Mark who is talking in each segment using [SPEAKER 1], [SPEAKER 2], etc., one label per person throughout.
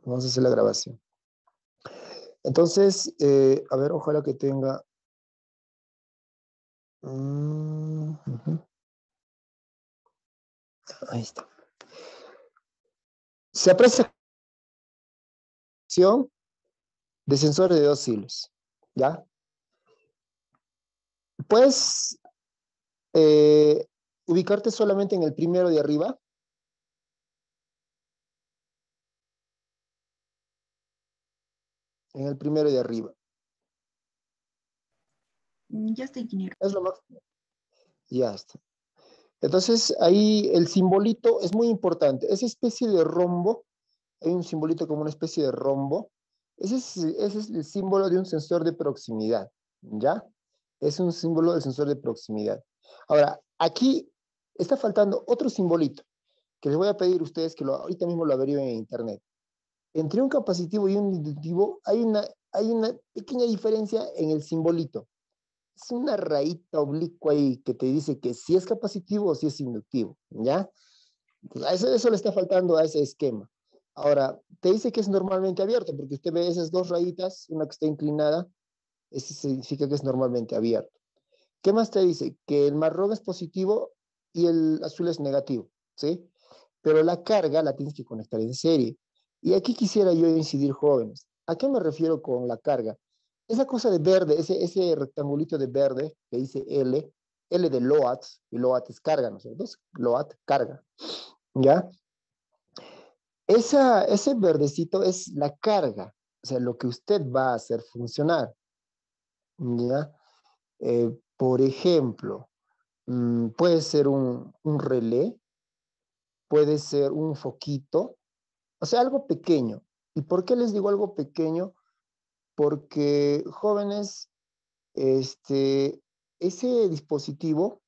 [SPEAKER 1] Vamos a hacer la grabación. Entonces, a ver, ojalá que tenga... Ahí está. Se aprecia de sensores de 2 hilos, ¿ya? Puedes ubicarte solamente en el primero de arriba. En el primero de arriba.
[SPEAKER 2] Ya está, ingeniero.
[SPEAKER 1] Es lo máximo. Ya está. Entonces, ahí el simbolito es muy importante. Esa especie de rombo, hay un simbolito como una especie de rombo. Ese es el símbolo de un sensor de proximidad, ¿ya? Es un símbolo del sensor de proximidad. Ahora, aquí está faltando otro simbolito, que les voy a pedir a ustedes que ahorita mismo lo averigüen en internet. Entre un capacitivo y un inductivo hay una pequeña diferencia en el simbolito. Es una rayita oblicua ahí que te dice que si es capacitivo o si es inductivo, ¿ya? Eso le está faltando a ese esquema. Ahora, te dice que es normalmente abierto, porque usted ve esas 2 rayitas, una que está inclinada, eso significa que es normalmente abierto. ¿Qué más te dice? Que el marrón es positivo y el azul es negativo, ¿sí? Pero la carga la tienes que conectar en serie. Y aquí quisiera yo incidir, jóvenes. ¿A qué me refiero con la carga? Esa cosa de verde, ese rectangulito de verde que dice L, L de load, y load es carga, ¿no es cierto? Load, carga, ¿ya? Ese verdecito es la carga, o sea, lo que usted va a hacer funcionar, ¿ya? Por ejemplo, puede ser un relé, puede ser un foquito, o sea, algo pequeño. ¿Y por qué les digo algo pequeño? Porque, jóvenes, ese dispositivo,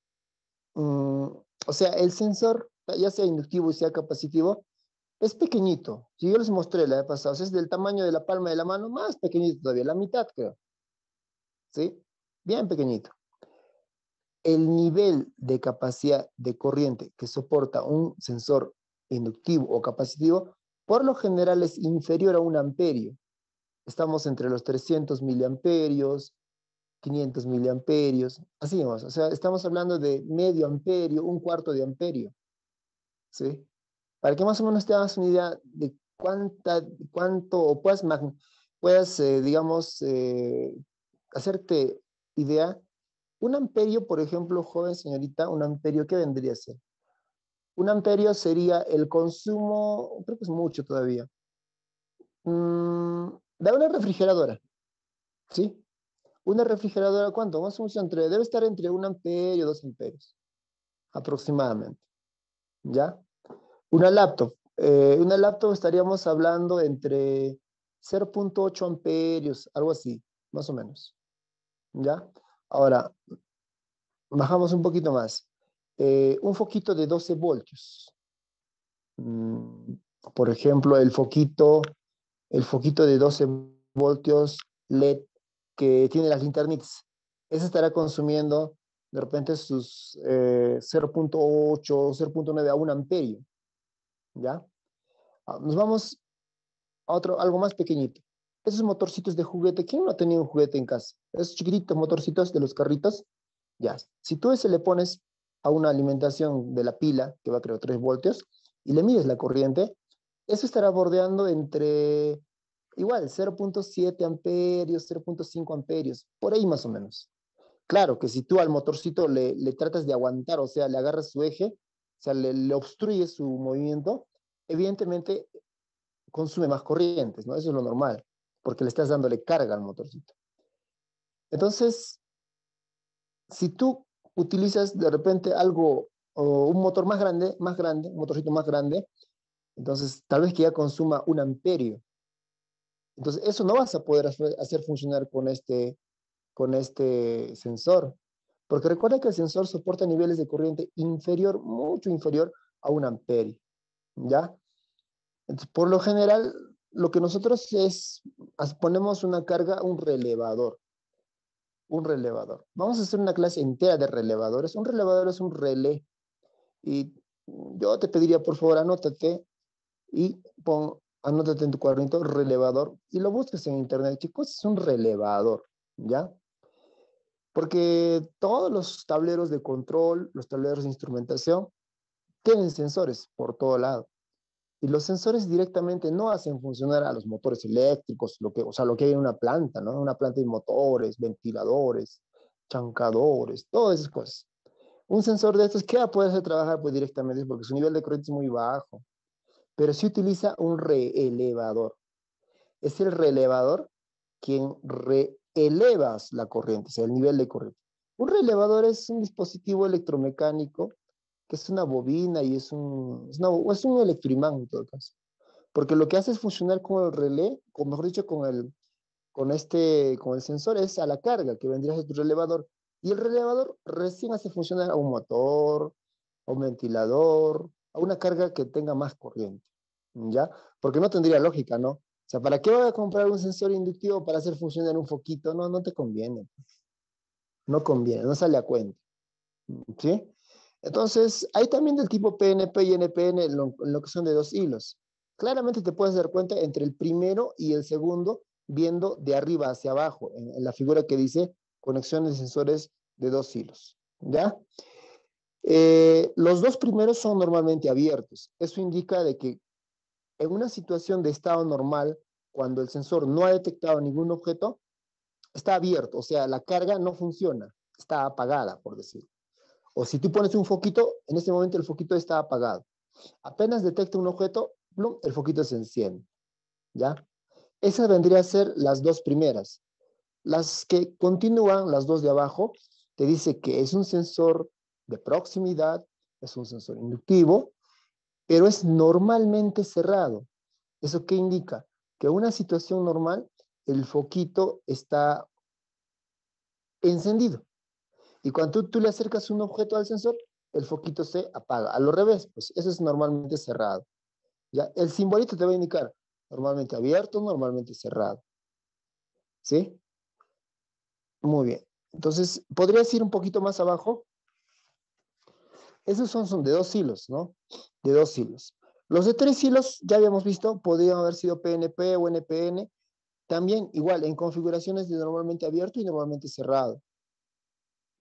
[SPEAKER 1] o sea, el sensor, ya sea inductivo y sea capacitivo, es pequeñito. Si yo les mostré la vez pasada, o sea, es del tamaño de la palma de la mano, más pequeñito todavía, la mitad creo. ¿Sí? Bien pequeñito. El nivel de capacidad de corriente que soporta un sensor inductivo o capacitivo, por lo general es inferior a 1 amperio. Estamos entre los 300 miliamperios, 500 miliamperios, así vamos. O sea, estamos hablando de medio amperio, 1/4 de amperio, ¿sí? Para que más o menos te hagas una idea de cuánto, o puedas digamos, hacerte idea. 1 amperio, por ejemplo, joven señorita, 1 amperio, ¿qué vendría a ser? 1 amperio sería el consumo, creo que es mucho todavía, de una refrigeradora, ¿sí? Una refrigeradora, ¿cuánto? Más o menos debe estar entre 1 amperio, 2 amperios, aproximadamente, ¿ya? Una laptop estaríamos hablando entre 0,8 amperios, algo así, más o menos, ¿ya? Ahora, bajamos un poquito más. Un foquito de 12 voltios. Por ejemplo, el foquito de 12 voltios LED que tiene las linternitas. Ese estará consumiendo de repente sus 0,8, 0,9 a 1 amperio. ¿Ya? Nos vamos a algo más pequeñito. Esos motorcitos de juguete. ¿Quién no ha tenido un juguete en casa? Esos chiquititos motorcitos de los carritos. Ya. Si tú ese le pones a una alimentación de la pila, que va a crear 3 voltios, y le mides la corriente, eso estará bordeando entre igual 0,7 amperios, 0,5 amperios, por ahí más o menos. Claro que si tú al motorcito le tratas de aguantar, o sea, le agarras su eje, o sea, le obstruyes su movimiento, evidentemente consume más corrientes, ¿no? Eso es lo normal, porque le estás dándole carga al motorcito. Entonces, si tú utilizas de repente algo, o un motor más grande, un motorcito más grande, entonces tal vez que ya consuma 1 amperio. Entonces, eso no vas a poder hacer funcionar con este sensor. Porque recuerda que el sensor soporta niveles de corriente inferior, mucho inferior a 1 amperio. ¿Ya? Entonces, por lo general, lo que nosotros ponemos una carga, un relevador. Un relevador. Vamos a hacer una clase entera de relevadores. Un relevador es un relé. Y yo te pediría, por favor, anótate y pon Anótate en tu cuadernito, relevador, y lo busques en internet. Chicos, es un relevador, ¿ya? Porque todos los tableros de control, los tableros de instrumentación, tienen sensores por todo lado. Y los sensores directamente no hacen funcionar a los motores eléctricos, o sea, lo que hay en una planta, ¿no? Una planta de motores, ventiladores, chancadores, todas esas cosas. Un sensor de estos, ¿qué va a poder hacer trabajar? Pues directamente, porque su nivel de corriente es muy bajo. Pero sí utiliza un reelevador. Es el relevador quien reeleva la corriente, o sea, el nivel de corriente. Un relevador es un dispositivo electromecánico que es una bobina y es un electroimán en todo caso. Porque lo que hace es funcionar con el relé, o mejor dicho, con el sensor, es a la carga, que vendría a ser tu relevador. Y el relevador recién hace funcionar a un motor, a un ventilador, a una carga que tenga más corriente. ¿Ya? Porque no tendría lógica, ¿no? O sea, ¿para qué voy a comprar un sensor inductivo para hacer funcionar un foquito? No, no te conviene. No conviene, no sale a cuenta. ¿Sí? Entonces, hay también del tipo PNP y NPN en lo que son de dos hilos. Claramente te puedes dar cuenta entre el primero y el segundo, viendo de arriba hacia abajo, en la figura que dice conexiones de sensores de dos hilos. ¿Ya? Los dos primeros son normalmente abiertos. Eso indica de que en una situación de estado normal, cuando el sensor no ha detectado ningún objeto, está abierto, o sea, la carga no funciona, está apagada, por decirlo. O si tú pones un foquito, en ese momento el foquito está apagado. Apenas detecta un objeto, ¡plum!, el foquito se enciende, ¿ya? Esas vendrían a ser las dos primeras. Las que continúan, las dos de abajo, te dice que es un sensor de proximidad, es un sensor inductivo, pero es normalmente cerrado. ¿Eso qué indica? Que en una situación normal, el foquito está encendido. Y cuando tú le acercas un objeto al sensor, el foquito se apaga. A lo revés, pues eso es normalmente cerrado. ¿Ya? El simbolito te va a indicar normalmente abierto, normalmente cerrado. ¿Sí? Muy bien. Entonces, ¿podrías ir un poquito más abajo? Esos son de dos hilos, ¿no? De dos hilos. Los de tres hilos, ya habíamos visto, podrían haber sido PNP o NPN. También, igual, en configuraciones de normalmente abierto y normalmente cerrado.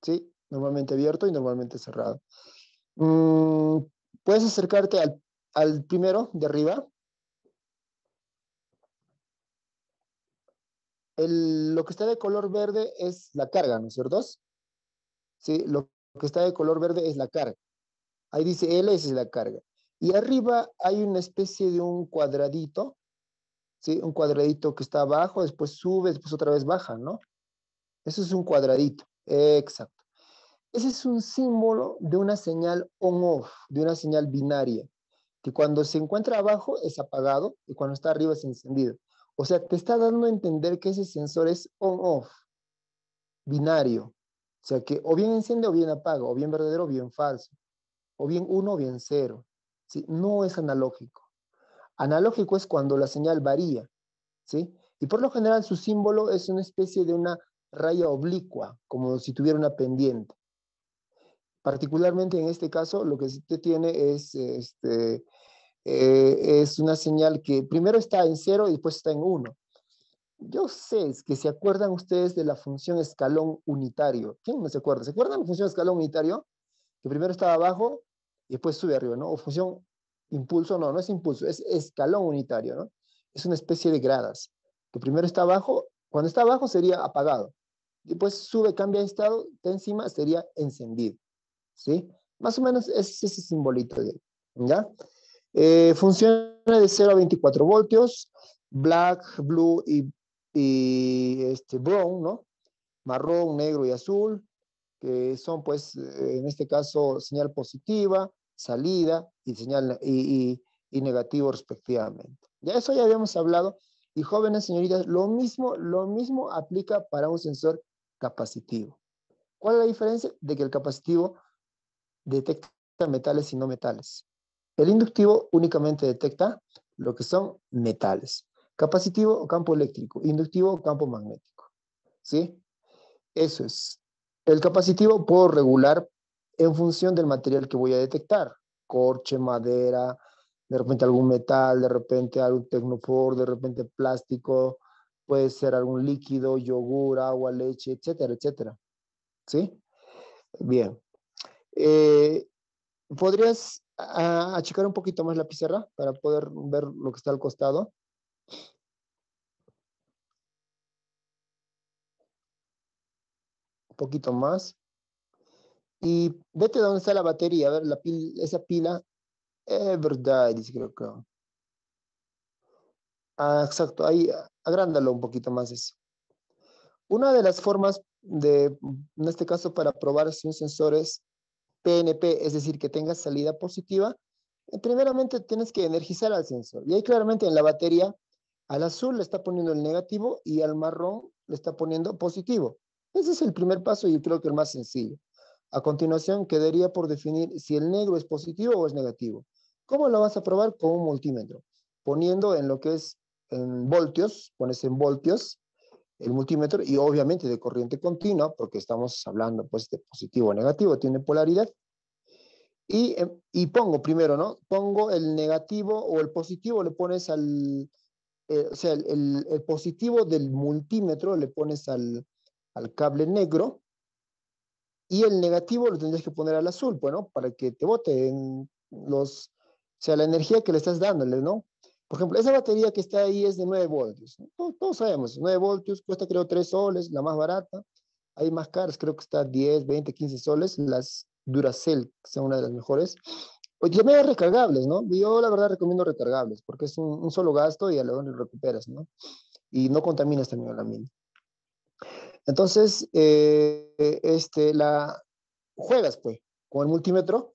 [SPEAKER 1] ¿Sí? Normalmente abierto y normalmente cerrado. Mm, puedes acercarte al primero de arriba. Lo que está de color verde es la carga, ¿no es cierto? Sí, lo que está de color verde es la carga. Ahí dice L, esa es la carga. Y arriba hay una especie de un cuadradito, ¿sí? Un cuadradito que está abajo, después sube, después otra vez baja, ¿no? Eso es un cuadradito, exacto. Ese es un símbolo de una señal on-off, de una señal binaria, que cuando se encuentra abajo es apagado y cuando está arriba es encendido. O sea, te está dando a entender que ese sensor es on-off, binario. O sea, que o bien enciende o bien apaga, o bien verdadero o bien falso, o bien uno o bien cero. ¿Sí? No es analógico. Analógico es cuando la señal varía, ¿sí? Y por lo general su símbolo es una especie de una raya oblicua, como si tuviera una pendiente. Particularmente en este caso, lo que usted tiene es una señal que primero está en 0 y después está en 1. Yo sé es que se acuerdan ustedes de la función escalón unitario. ¿Quién no se acuerda? ¿Se acuerdan de la función escalón unitario? Que primero estaba abajo y después sube arriba, ¿no? O función impulso, no, no es impulso, es escalón unitario, ¿no? Es una especie de gradas. Que primero está abajo, cuando está abajo sería apagado. Después sube, cambia de estado, está encima, sería encendido. ¿Sí? Más o menos es ese simbolito de, ¿ya? Funciona de 0 a 24 voltios, black, blue y brown, ¿no? Marrón, negro y azul, que son pues en este caso señal positiva, salida y señal y negativo respectivamente. Ya eso ya habíamos hablado. Y jóvenes señoritas, lo mismo aplica para un sensor capacitivo. ¿Cuál es la diferencia? De que el capacitivo detecta metales y no metales. El inductivo únicamente detecta lo que son metales. Capacitivo o campo eléctrico, inductivo o campo magnético. ¿Sí? Eso es. El capacitivo puedo regular en función del material que voy a detectar. Corche, madera, de repente algún metal, de repente algún tecnofor, de repente plástico, puede ser algún líquido, yogur, agua, leche, etcétera, etcétera. ¿Sí? Bien. Eh, ¿Podrías achicar un poquito más la pizarra para poder ver lo que está al costado? Un poquito más. Y vete donde está la batería, a ver, esa pila, verdad, dice creo que. Exacto, ahí agrándalo un poquito más eso. Una de las formas en este caso, para probar si un sensor es PNP, es decir, que tenga salida positiva, primeramente tienes que energizar al sensor. Y ahí claramente en la batería, al azul le está poniendo el negativo y al marrón le está poniendo positivo. Ese es el primer paso y creo que el más sencillo. A continuación, quedaría por definir si el negro es positivo o es negativo. ¿Cómo lo vas a probar? Con un multímetro. Poniendo en lo que es en voltios, pones en voltios el multímetro y obviamente de corriente continua, porque estamos hablando pues de positivo o negativo, tiene polaridad. Y pongo primero, ¿no? Pongo el negativo o el positivo, le pones o sea, el positivo del multímetro le pones al cable negro y el negativo lo tendrías que poner al azul, bueno, para que te bote o sea, la energía que le estás dándole, ¿no? Por ejemplo, esa batería que está ahí es de 9 voltios. Todos sabemos, 9 voltios cuesta creo 3 soles, la más barata. Hay más caras, creo que está 10, 20, 15 soles. Las Duracell, que son una de las mejores. O también hay recargables, ¿no? Yo la verdad recomiendo recargables, porque es un solo gasto y a lo mejor recuperas, ¿no? Y no contaminas también el ambiente. Entonces, juegas pues con el multímetro.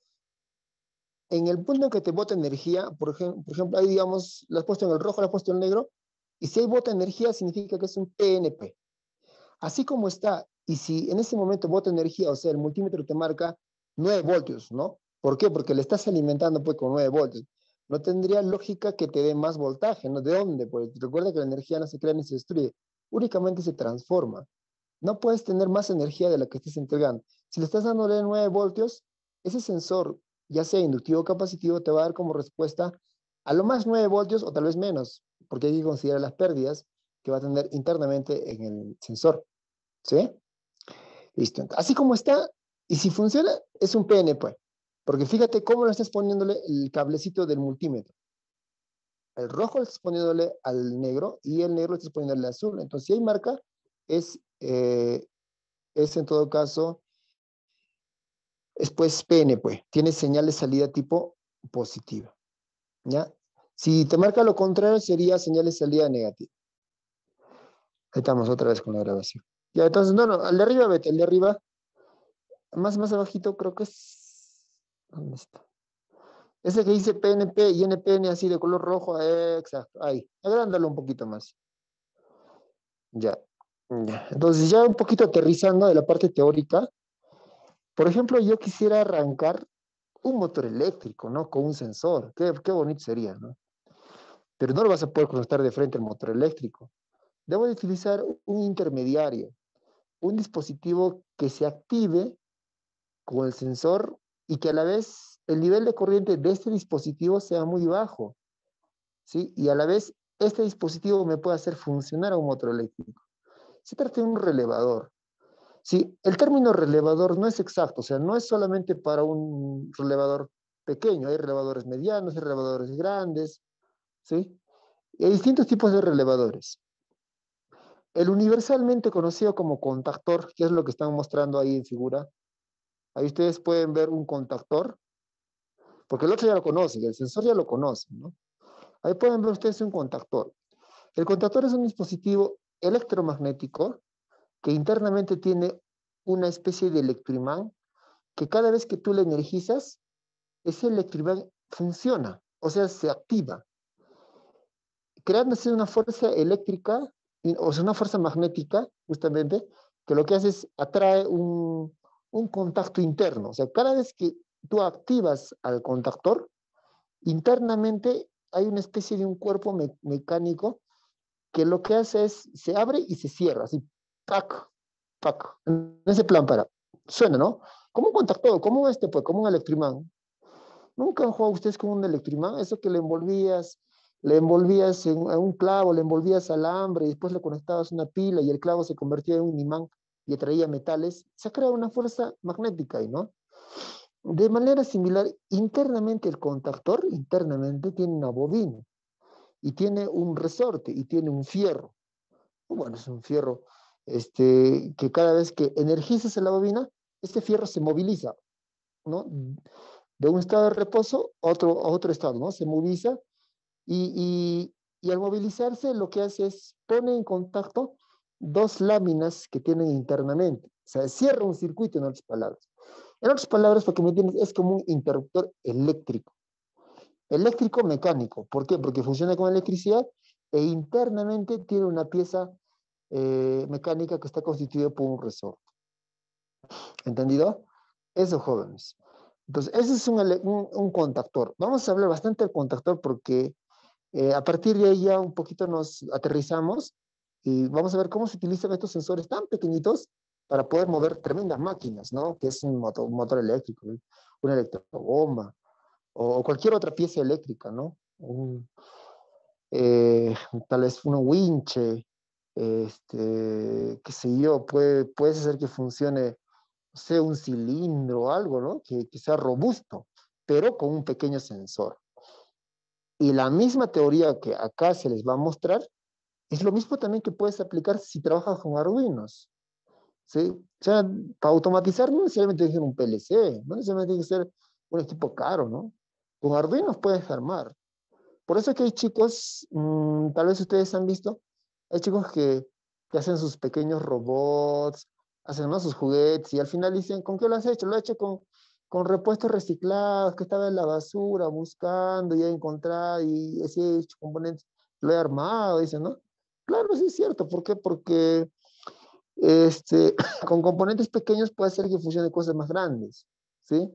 [SPEAKER 1] En el punto en que te bota energía, por ejemplo, ahí digamos, la has puesto en el rojo, la has puesto en el negro, y si hay bota energía significa que es un PNP. Así como está, y si en ese momento bota energía, o sea, el multímetro te marca 9 voltios, ¿no? ¿Por qué? Porque le estás alimentando pues con 9 voltios. No tendría lógica que te dé más voltaje, ¿no? ¿De dónde? Pues recuerda que la energía no se crea ni se destruye, únicamente se transforma. No puedes tener más energía de la que estés entregando. Si le estás dándole 9 voltios, ese sensor, ya sea inductivo o capacitivo, te va a dar como respuesta a lo más 9 voltios o tal vez menos, porque hay que considerar las pérdidas que va a tener internamente en el sensor. ¿Sí? Listo. Así como está, y si funciona, es un PNP. Porque fíjate cómo lo estás poniéndole el cablecito del multímetro. El rojo lo estás poniéndole al negro y el negro lo estás poniéndole al azul. Entonces, si hay marca, es, eh, es en todo caso, es pues PNP. Tiene señal de salida tipo positiva. ¿Ya? Si te marca lo contrario, sería señal de salida negativa. Ahí estamos otra vez con la grabación. Ya, entonces, no, al de arriba, vete, el de arriba, más abajito, creo que es. ¿Dónde está? Ese que dice PNP y NPN así de color rojo, exacto, ahí. Agrándalo un poquito más. Ya. Ya. Entonces, ya un poquito aterrizando de la parte teórica. Por ejemplo, yo quisiera arrancar un motor eléctrico, ¿no? Con un sensor. Qué bonito sería, ¿no? Pero no lo vas a poder conectar de frente al motor eléctrico. Debo de utilizar un intermediario, un dispositivo que se active con el sensor y que a la vez el nivel de corriente de este dispositivo sea muy bajo, ¿sí? Y a la vez este dispositivo me puede hacer funcionar a un motor eléctrico. Se trata de un relevador. Sí, el término relevador no es exacto, o sea, no es solamente para un relevador pequeño, hay relevadores medianos, hay relevadores grandes, ¿sí? Y hay distintos tipos de relevadores. El universalmente conocido como contactor, que es lo que están mostrando ahí en figura, ahí ustedes pueden ver un contactor, porque el otro ya lo conocen, el sensor ya lo conoce, ¿no? Ahí pueden ver ustedes un contactor. El contactor es un dispositivo electromagnético que internamente tiene una especie de electroimán que cada vez que tú le energizas, ese electroimán funciona, o sea, se activa, creándose una fuerza eléctrica, o sea, una fuerza magnética, justamente, que lo que hace es atrae un contacto interno. O sea, cada vez que tú activas al contactor, internamente hay una especie de un cuerpo mecánico que lo que hace es, se abre y se cierra, así, pac, pac, en ese plan para, suena, ¿no? Como un contactor, como pues, como un electroimán. ¿Nunca han jugado ustedes con un electroimán? Eso que le envolvías en un clavo, le envolvías alambre y después le conectabas una pila y el clavo se convertía en un imán y atraía metales. Se ha creado una fuerza magnética ahí, ¿no? De manera similar, internamente el contactor, internamente tiene una bobina y tiene un resorte y tiene un fierro. Bueno, es un fierro que cada vez que energizas la bobina, este fierro se moviliza, ¿no? De un estado de reposo a otro estado, ¿no? Se moviliza y al movilizarse lo que hace es pone en contacto dos láminas que tienen internamente. O sea, cierra un circuito en otras palabras. En otras palabras, para que me entiendas, es como un interruptor eléctrico. Eléctrico mecánico. ¿Por qué? Porque funciona con electricidad e internamente tiene una pieza mecánica que está constituida por un resorte. ¿Entendido? Eso, jóvenes. Entonces, ese es un contactor. Vamos a hablar bastante del contactor porque a partir de ahí ya un poquito nos aterrizamos y vamos a ver cómo se utilizan estos sensores tan pequeñitos para poder mover tremendas máquinas, ¿no? Que es un motor eléctrico, ¿no? Una electrobomba o cualquier otra pieza eléctrica, ¿no? Eh, Tal vez un winche, qué sé yo, puedes hacer que funcione, no sé, un cilindro o algo, ¿no? Que sea robusto, pero con un pequeño sensor. Y la misma teoría que acá se les va a mostrar es lo mismo también que puedes aplicar si trabajas con Arduinos, ¿sí? O sea, para automatizar no necesariamente tiene que ser un PLC, no necesariamente tiene que ser un equipo caro, ¿no? Con Arduinos puedes armar. Por eso es que hay chicos, tal vez ustedes han visto, hay chicos que hacen sus pequeños robots, hacen, ¿no?, sus juguetes y al final dicen, ¿con qué lo has hecho? Lo he hecho con repuestos reciclados que estaba en la basura buscando y he encontrado y así he hecho componentes, lo he armado, dicen, ¿no? Claro, sí es cierto. ¿Por qué? Porque con componentes pequeños puede hacer que funcione cosas más grandes, ¿sí?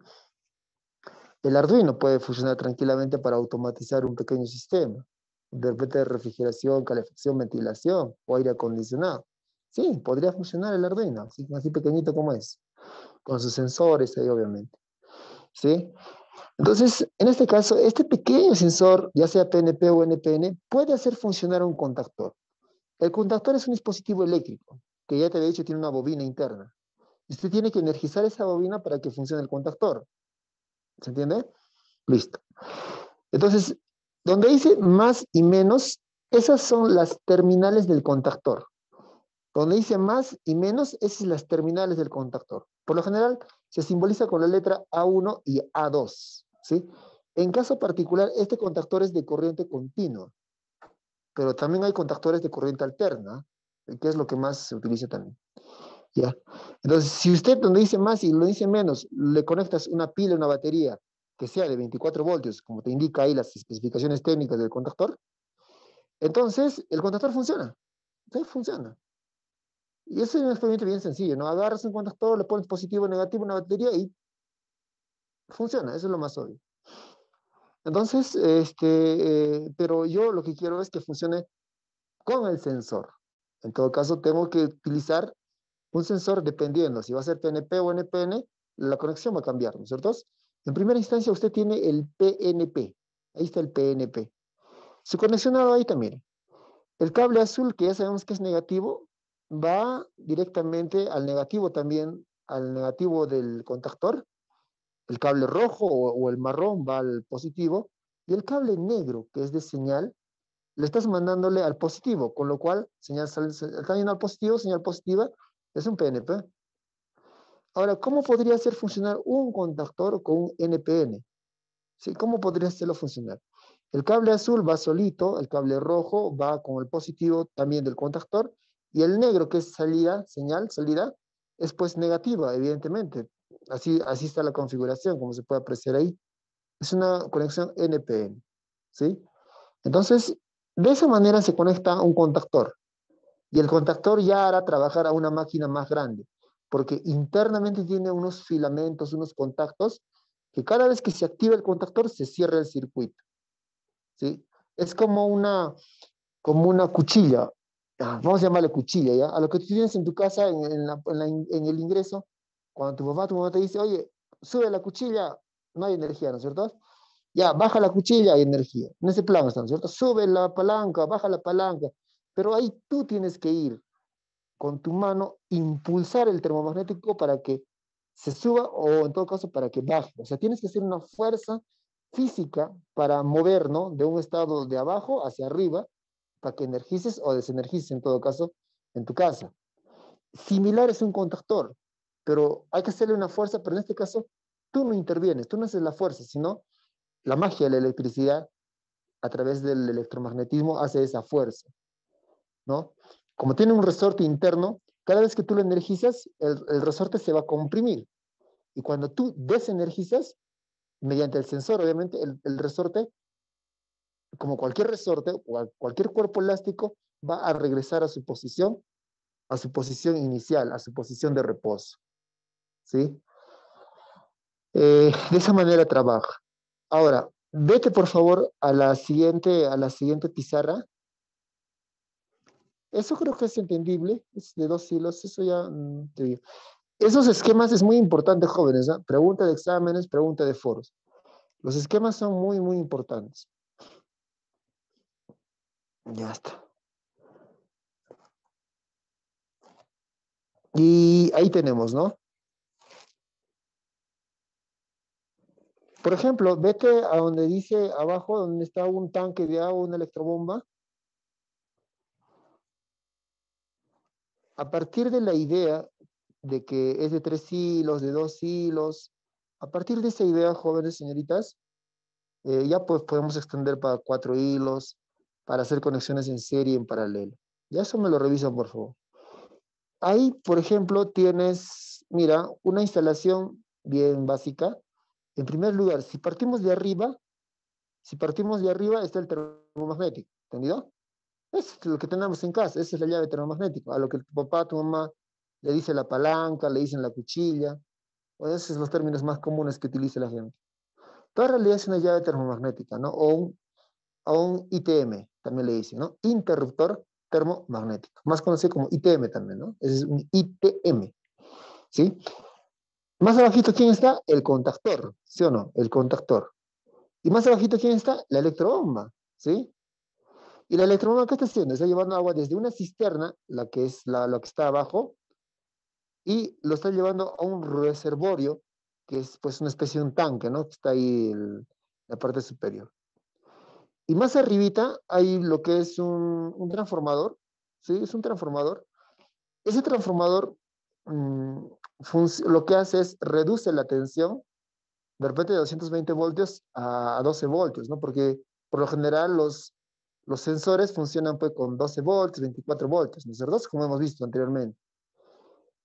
[SPEAKER 1] El Arduino puede funcionar tranquilamente para automatizar un pequeño sistema, de repente de refrigeración, calefacción, ventilación o aire acondicionado. Sí, podría funcionar el Arduino, así pequeñito como es, con sus sensores ahí obviamente. ¿Sí? Entonces, en este caso, este pequeño sensor, ya sea PNP o NPN, puede hacer funcionar un contactor. El contactor es un dispositivo eléctrico, que ya te había dicho tiene una bobina interna. Y usted tiene que energizar esa bobina para que funcione el contactor. ¿Se entiende? Listo. Entonces, donde dice más y menos, esas son las terminales del contactor. Donde dice más y menos, esas son las terminales del contactor. Por lo general, se simboliza con la letra A1 y A2, ¿sí? En caso particular, este contactor es de corriente continua, pero también hay contactores de corriente alterna, que es lo que más se utiliza también. ¿Ya? Entonces, si usted donde dice más y lo dice menos, le conectas una pila, una batería, que sea de 24 voltios, como te indica ahí las especificaciones técnicas del contactor, entonces el contactor funciona. Sí, funciona. Y eso es un experimento bien sencillo, ¿no? Agarras un contactor, le pones positivo o negativo a una batería y funciona. Eso es lo más obvio. Entonces, pero yo lo que quiero es que funcione con el sensor. En todo caso, tengo que utilizar un sensor dependiendo si va a ser PNP o NPN, la conexión va a cambiar, ¿no es cierto? En primera instancia, usted tiene el PNP. Ahí está el PNP. Su conexionado ahí también. El cable azul, que ya sabemos que es negativo, va directamente al negativo también, al negativo del contactor. El cable rojo o el marrón va al positivo. Y el cable negro, que es de señal, le estás mandándole al positivo, con lo cual, está yendo al positivo, señal positiva, es un PNP. Ahora, ¿cómo podría hacer funcionar un contactor con un NPN? ¿Sí? ¿Cómo podría hacerlo funcionar? El cable azul va solito, el cable rojo va con el positivo también del contactor, y el negro, que es salida, señal, salida, es pues negativa, evidentemente. Así está la configuración, como se puede apreciar ahí. Es una conexión NPN, ¿sí? Entonces, de esa manera se conecta un contactor, y el contactor ya hará trabajar a una máquina más grande, porque internamente tiene unos filamentos, unos contactos, que cada vez que se activa el contactor se cierra el circuito, ¿sí? Es como una cuchilla, vamos a llamarle cuchilla, ¿ya? A lo que tú tienes en tu casa, en el ingreso, cuando tu papá, tu mamá te dice, oye, sube la cuchilla, no hay energía, ¿no es cierto? Ya, baja la cuchilla, hay energía. En ese plano estamos, ¿cierto? Sube la palanca, baja la palanca. Pero ahí tú tienes que ir con tu mano, impulsar el termomagnético para que se suba o en todo caso para que baje. O sea, tienes que hacer una fuerza física para mover, ¿no? De un estado de abajo hacia arriba, para que energices o desenergices en todo caso en tu casa. Similar es un contactor, pero hay que hacerle una fuerza, pero en este caso tú no intervienes, tú no haces la fuerza, sino la magia de la electricidad a través del electromagnetismo hace esa fuerza, ¿no? Como tiene un resorte interno, cada vez que tú lo energizas, el resorte se va a comprimir. Y cuando tú desenergizas, mediante el sensor, obviamente, el resorte, como cualquier resorte o cualquier cuerpo elástico, va a regresar a su posición inicial, a su posición de reposo. ¿Sí? De esa manera trabaja. Ahora, vete por favor a la siguiente pizarra. Eso creo que es entendible, es de 2 hilos, eso ya te digo. Esos esquemas es muy importante, jóvenes, ¿eh? Pregunta de exámenes, pregunta de foros. Los esquemas son muy, muy importantes. Ya está. Y ahí tenemos, ¿no? Por ejemplo, vete a donde dice abajo, donde está un tanque de agua, una electrobomba. A partir de la idea de que es de 3 hilos, de 2 hilos, a partir de esa idea, jóvenes señoritas, ya pues podemos extender para 4 hilos, para hacer conexiones en serie y en paralelo. Ya eso me lo revisan, por favor. Ahí, por ejemplo, tienes, mira, una instalación bien básica. En primer lugar, si partimos de arriba está el termomagnético, ¿entendido? Es lo que tenemos en casa, esa es la llave termomagnética, a lo que tu papá, tu mamá le dice la palanca, le dicen la cuchilla, o esos son los términos más comunes que utiliza la gente. Pero en realidad es una llave termomagnética, ¿no? O un ITM, también le dicen, ¿no? Interruptor termomagnético, más conocido como ITM también, ¿no? Es un ITM, ¿sí? Más abajito, ¿quién está? El contactor, ¿sí o no? El contactor. Y más abajito, ¿quién está? La electrobomba, ¿sí? Y la electrobomba, ¿qué está haciendo? Está llevando agua desde una cisterna, la que es lo que está abajo, y lo está llevando a un reservorio, que es pues una especie de un tanque, ¿no? Que está ahí en la parte superior. Y más arribita hay lo que es un transformador, ¿sí? Es un transformador. Ese transformador lo que hace es reduce la tensión de repente de 220 voltios a 12 voltios, ¿no? Porque por lo general los sensores funcionan pues con 12 voltios, 24 voltios, ¿no es cierto? Como hemos visto anteriormente.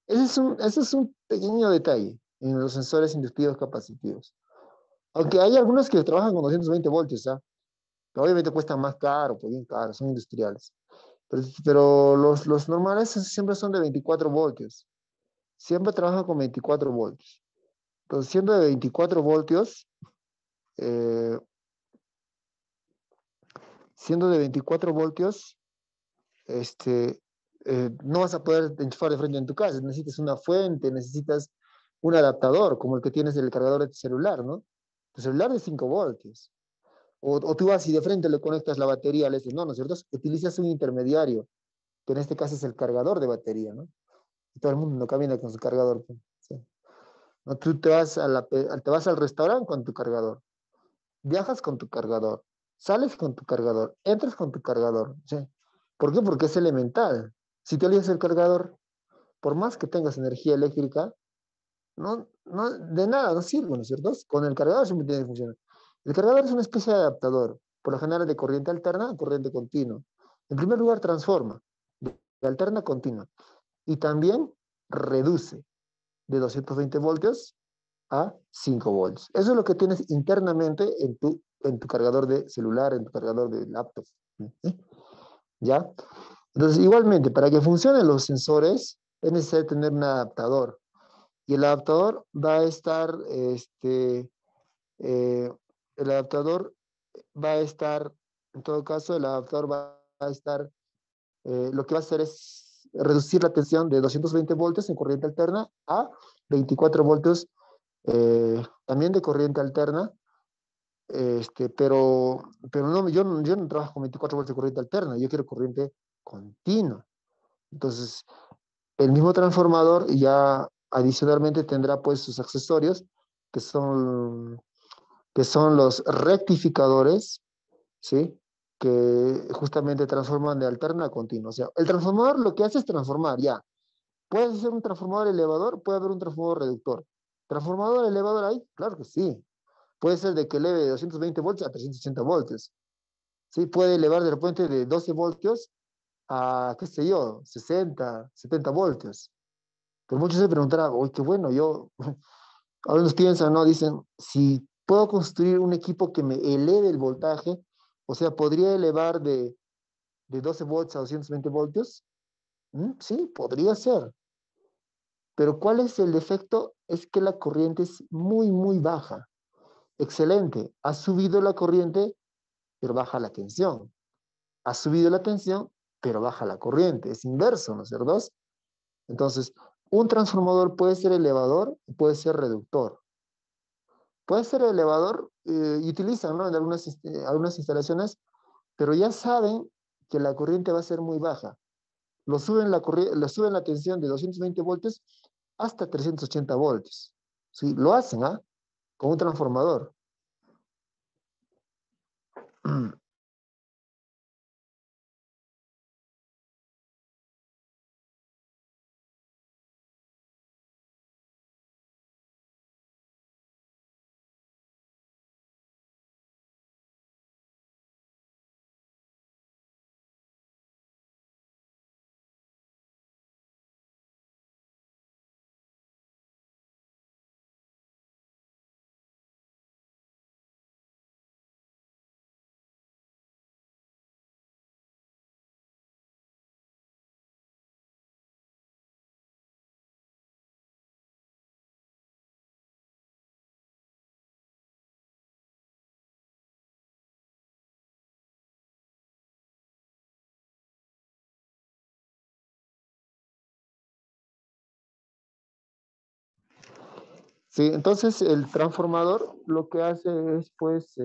[SPEAKER 1] Ese es un pequeño detalle en los sensores inductivos capacitivos. Aunque hay algunos que trabajan con 220 voltios, ¿ah? Que obviamente cuestan más caro, pues bien caro, son industriales. Pero los normales siempre son de 24 voltios. Siempre trabajan con 24 voltios. Entonces, siendo de 24 voltios, eh, siendo de 24 voltios, este, no vas a poder enchufar de frente en tu casa. Necesitas una fuente, necesitas un adaptador, como el que tienes del cargador de tu celular, ¿no? Tu celular de 5 voltios. O tú vas y de frente le conectas la batería al no, ¿no es cierto? Utilizas un intermediario, que en este caso es el cargador de batería, ¿no? Y todo el mundo no camina con su cargador, pues, ¿sí? No, tú te vas al restaurante con tu cargador, viajas con tu cargador, sales con tu cargador, entras con tu cargador, ¿sí? ¿Por qué? Porque es elemental. Si te olvidas el cargador, por más que tengas energía eléctrica, de nada, no sirve, ¿no es cierto? Con el cargador siempre tiene que funcionar. El cargador es una especie de adaptador, por lo general de corriente alterna a corriente continua. En primer lugar, transforma de alterna a continua y también reduce de 220 voltios a 5 volts. Eso es lo que tienes internamente en tu cargador de celular, en tu cargador de laptop. ¿Sí? ¿Ya? Entonces, igualmente, para que funcionen los sensores, es necesario tener un adaptador. Y el adaptador va a estar, el adaptador va a estar, en todo caso, el adaptador va a estar, lo que va a hacer es reducir la tensión de 220 voltios en corriente alterna a 24 voltios también de corriente alterna pero no, yo no trabajo con 24 voltios de corriente alterna, yo quiero corriente continua. Entonces, el mismo transformador ya adicionalmente tendrá pues sus accesorios, que son, que son los rectificadores, ¿sí? Que justamente transforman de alterna a continua. O sea, el transformador lo que hace es transformar, ya. ¿Puede ser un transformador elevador? Puede haber un transformador reductor. ¿Transformador elevador hay? Claro que sí. Puede ser de que eleve de 220 voltios a 380 voltios. ¿Sí? Puede elevar de repente de 12 voltios a, qué sé yo, 60, 70 voltios. Pero muchos se preguntarán, oye, qué bueno, yo, algunos piensan, ¿no? Dicen, si puedo construir un equipo que me eleve el voltaje, o sea, podría elevar de 12 voltios a 220 voltios. Sí, podría ser. Pero ¿cuál es el defecto? Es que la corriente es muy, muy baja. Excelente. Ha subido la corriente, pero baja la tensión. Ha subido la tensión, pero baja la corriente. Es inverso, ¿no es cierto? Entonces, un transformador puede ser elevador y puede ser reductor. Puede ser elevador y utilizan, ¿no? En algunas instalaciones, pero ya saben que la corriente va a ser muy baja. Lo suben la tensión de 220 voltios hasta 380 voltios. ¿Sí? Lo hacen, ¿ah? Con un transformador. Sí, entonces el transformador lo que hace es, pues,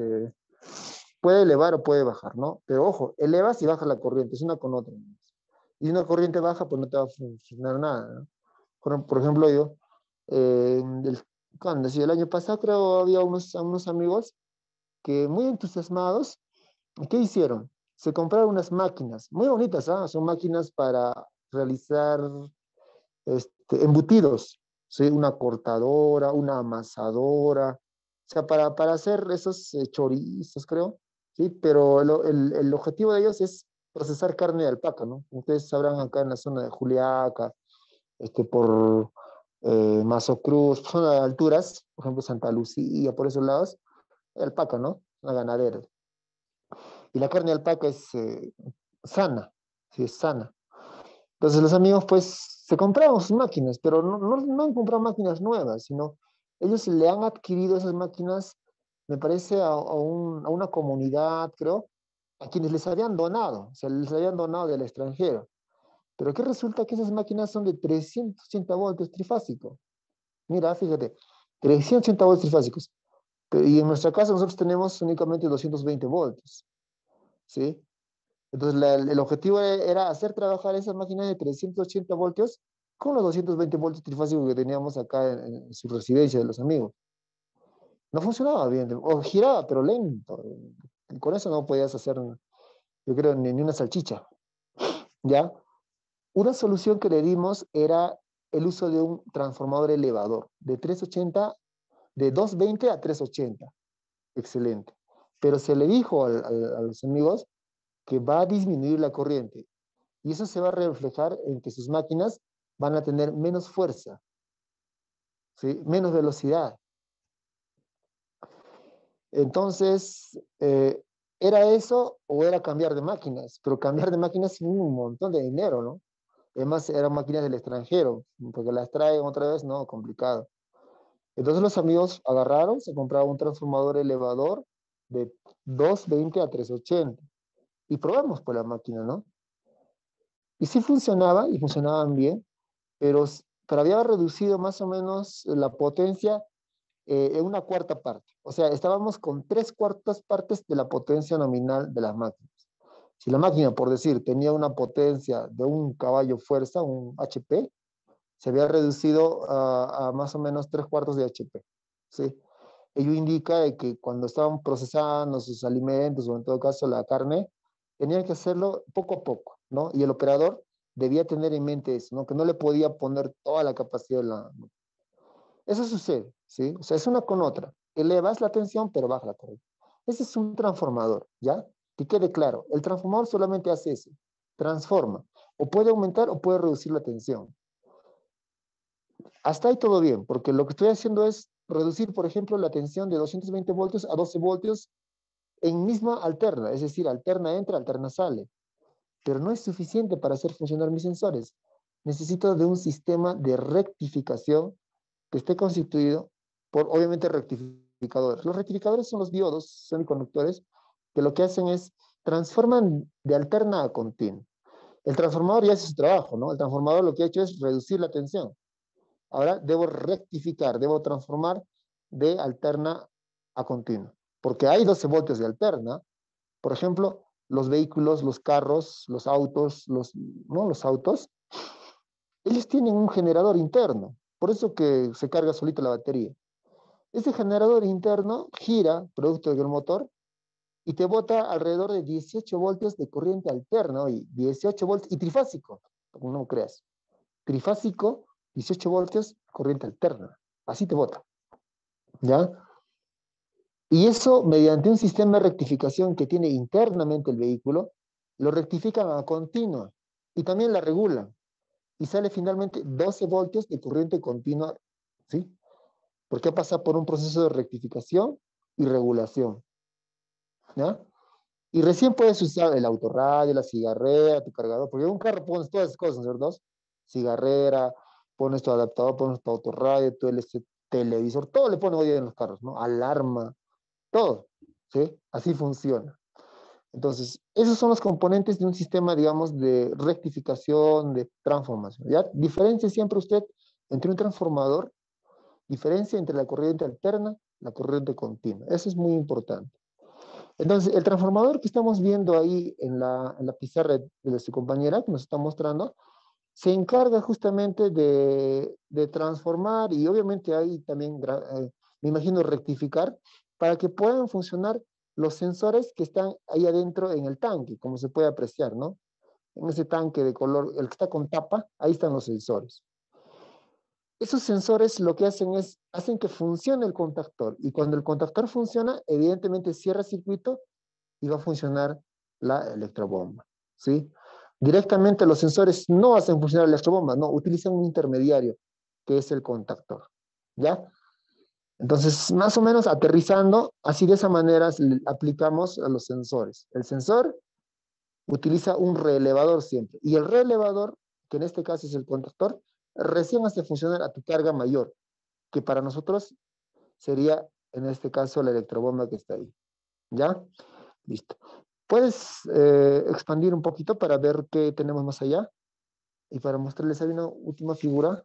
[SPEAKER 1] puede elevar o puede bajar, ¿no? Pero ojo, elevas y bajas la corriente, es una con otra. Y una corriente baja, pues no te va a funcionar nada, ¿no? Por ejemplo, yo, cuando, sí, el año pasado creo había unos amigos que muy entusiasmados, ¿qué hicieron? Se compraron unas máquinas, muy bonitas, ¿ah? Son máquinas para realizar embutidos, ¿sí? Una cortadora, una amasadora, o sea, para hacer esos chorizos, creo, ¿sí? Pero el objetivo de ellos es procesar carne de alpaca, ¿no? Ustedes sabrán acá en la zona de Juliaca, por Mazo Cruz, zona de alturas, por ejemplo, Santa Lucía, por esos lados, alpaca, ¿no? Una ganadera. Y la carne de alpaca es sana, sí, es sana. Entonces los amigos pues se compraron sus máquinas, pero no han comprado máquinas nuevas, sino ellos le han adquirido esas máquinas, me parece, a una comunidad, creo, a quienes les habían donado, o sea, les habían donado del extranjero. Pero que resulta que esas máquinas son de 380 voltios trifásico. Mira, fíjate, 380 voltios trifásicos. Y en nuestra casa nosotros tenemos únicamente 220 voltios, ¿sí? Entonces, el objetivo era hacer trabajar esas máquinas de 380 voltios con los 220 voltios trifásicos que teníamos acá en su residencia de los amigos. No funcionaba bien, o giraba, pero lento. Y con eso no podías hacer, yo creo, ni una salchicha. ¿Ya? Una solución que le dimos era el uso de un transformador elevador de 380, de 220 a 380. Excelente. Pero se le dijo a los amigos que va a disminuir la corriente. Y eso se va a reflejar en que sus máquinas van a tener menos fuerza, ¿sí? Menos velocidad. Entonces, ¿era eso o era cambiar de máquinas? Pero cambiar de máquinas es un montón de dinero, ¿no? Además, eran máquinas del extranjero, porque las traen otra vez, no, complicado. Entonces los amigos agarraron, se compraron un transformador elevador de 220 a 380 y probamos por la máquina, ¿no? Y sí funcionaba y funcionaban bien, pero había reducido más o menos la potencia en una cuarta parte. O sea, estábamos con tres cuartas partes de la potencia nominal de las máquinas. Si la máquina, por decir, tenía una potencia de un caballo fuerza, un HP, se había reducido a más o menos tres cuartos de HP. ¿Sí? Ello indica de que cuando estaban procesando sus alimentos, o en todo caso la carne, tenían que hacerlo poco a poco, ¿no? Y el operador debía tener en mente eso, ¿no? Que no le podía poner toda la capacidad de la... Eso sucede, ¿sí? O sea, es una con otra. Elevas la tensión, pero baja la corriente. Ese es un transformador, ¿ya? Que quede claro, el transformador solamente hace eso, transforma. O puede aumentar o puede reducir la tensión. Hasta ahí todo bien, porque lo que estoy haciendo es reducir, por ejemplo, la tensión de 220 voltios a 12 voltios en misma alterna, es decir, alterna entra, alterna sale. Pero no es suficiente para hacer funcionar mis sensores. Necesito de un sistema de rectificación que esté constituido por, obviamente, rectificadores. Los rectificadores son los diodos semiconductores que lo que hacen es transforman de alterna a continua. El transformador ya hace su trabajo, ¿no? El transformador lo que ha hecho es reducir la tensión. Ahora debo rectificar, debo transformar de alterna a continua. Porque hay 12 voltios de alterna. Por ejemplo, los vehículos, los carros, los autos, ¿no? Los autos, ellos tienen un generador interno. Por eso que se carga solita la batería. Ese generador interno gira, producto del motor, y te bota alrededor de 18 voltios de corriente alterna, y 18 voltios, y trifásico, como no creas. Trifásico, 18 voltios, corriente alterna. Así te bota. ¿Ya? Y eso, mediante un sistema de rectificación que tiene internamente el vehículo, lo rectifican a continua y también la regulan. Y sale finalmente 12 voltios de corriente continua, ¿sí? Porque pasa por un proceso de rectificación y regulación, ¿ya? Y recién puedes usar el autorradio, la cigarrera, tu cargador, porque en un carro pones todas esas cosas, ¿verdad? Cigarrera, pones tu adaptador, pones tu autorradio, tu televisor, todo le pones hoy en los carros, ¿no? Alarma, todo, ¿sí? Así funciona. Entonces, esos son los componentes de un sistema, digamos, de rectificación, de transformación, ¿ya? Diferencia siempre usted entre un transformador, diferencia entre la corriente alterna, la corriente continua. Eso es muy importante. Entonces, el transformador que estamos viendo ahí en la pizarra de su compañera que nos está mostrando, se encarga justamente de transformar y obviamente ahí también, me imagino, rectificar para que puedan funcionar los sensores que están ahí adentro en el tanque, como se puede apreciar, ¿no? En ese tanque de color, el que está con tapa, ahí están los sensores. Esos sensores lo que hacen es, hacen que funcione el contactor y cuando el contactor funciona, evidentemente cierra circuito y va a funcionar la electrobomba, ¿sí? Directamente los sensores no hacen funcionar la electrobomba, no, utilizan un intermediario, que es el contactor, ¿ya? Entonces, más o menos aterrizando, así de esa manera aplicamos a los sensores. El sensor utiliza un reelevador siempre, y el reelevador, que en este caso es el contactor, recién hace funcionar a tu carga mayor, que para nosotros sería, en este caso, la electrobomba que está ahí, ¿ya? Listo. ¿Puedes expandir un poquito para ver qué tenemos más allá? Y para mostrarles ahí una última figura.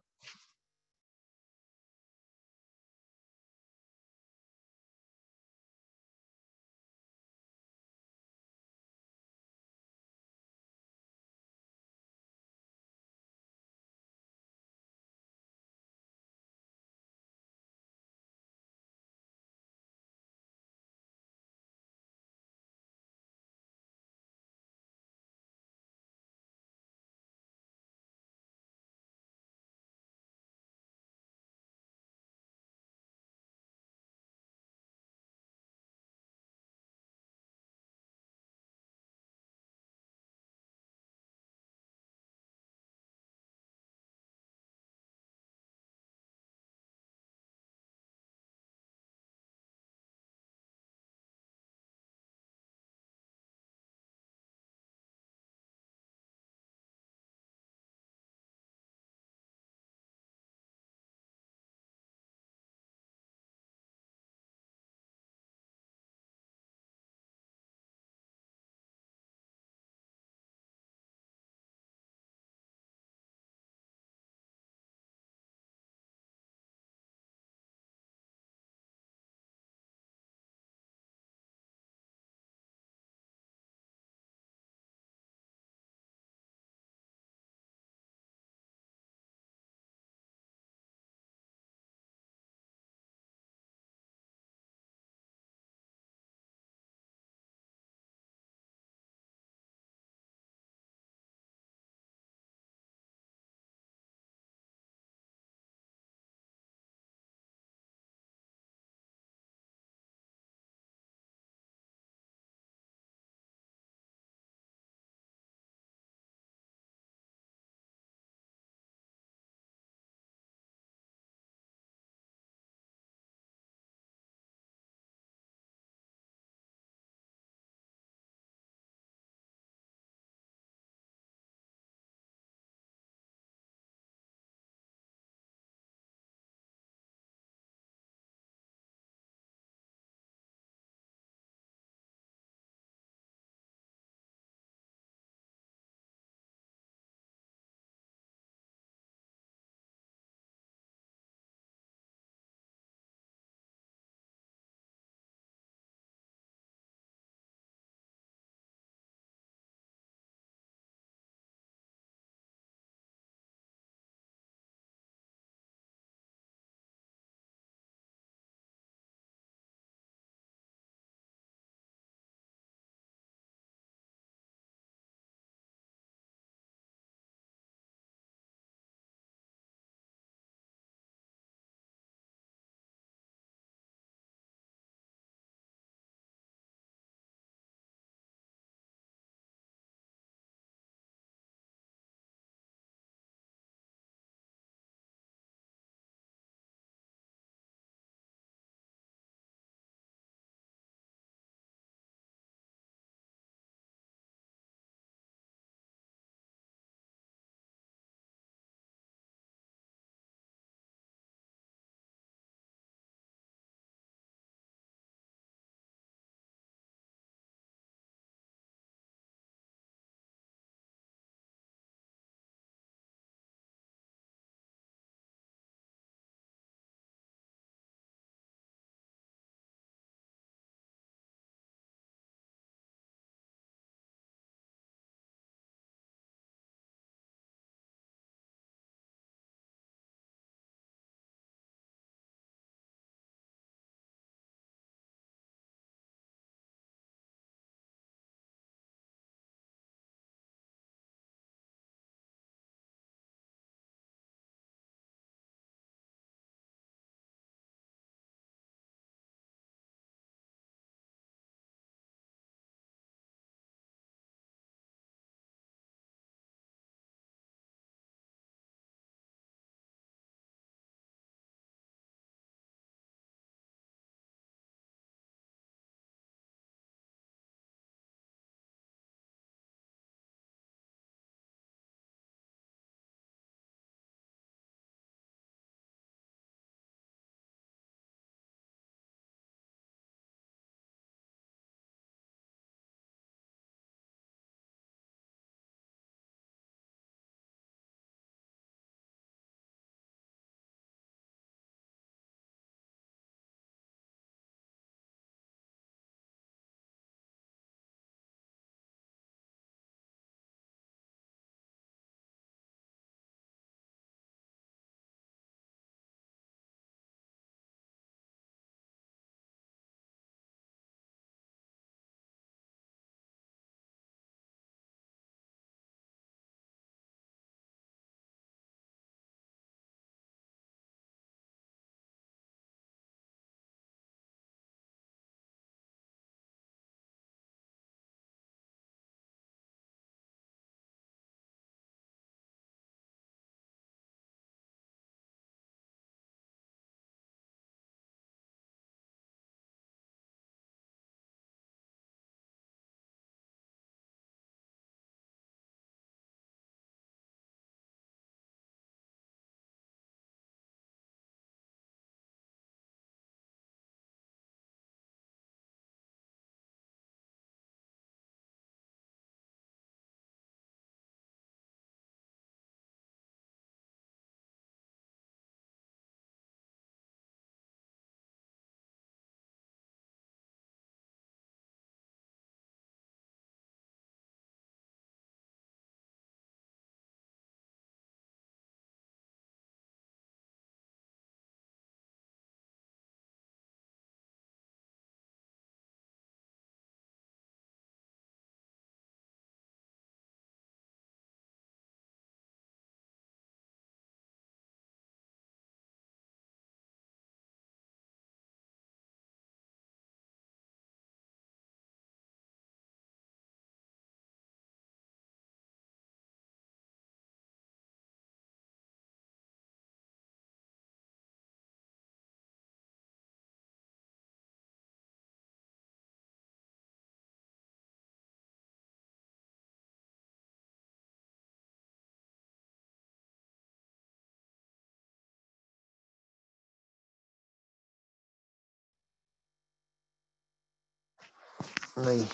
[SPEAKER 1] Ahí.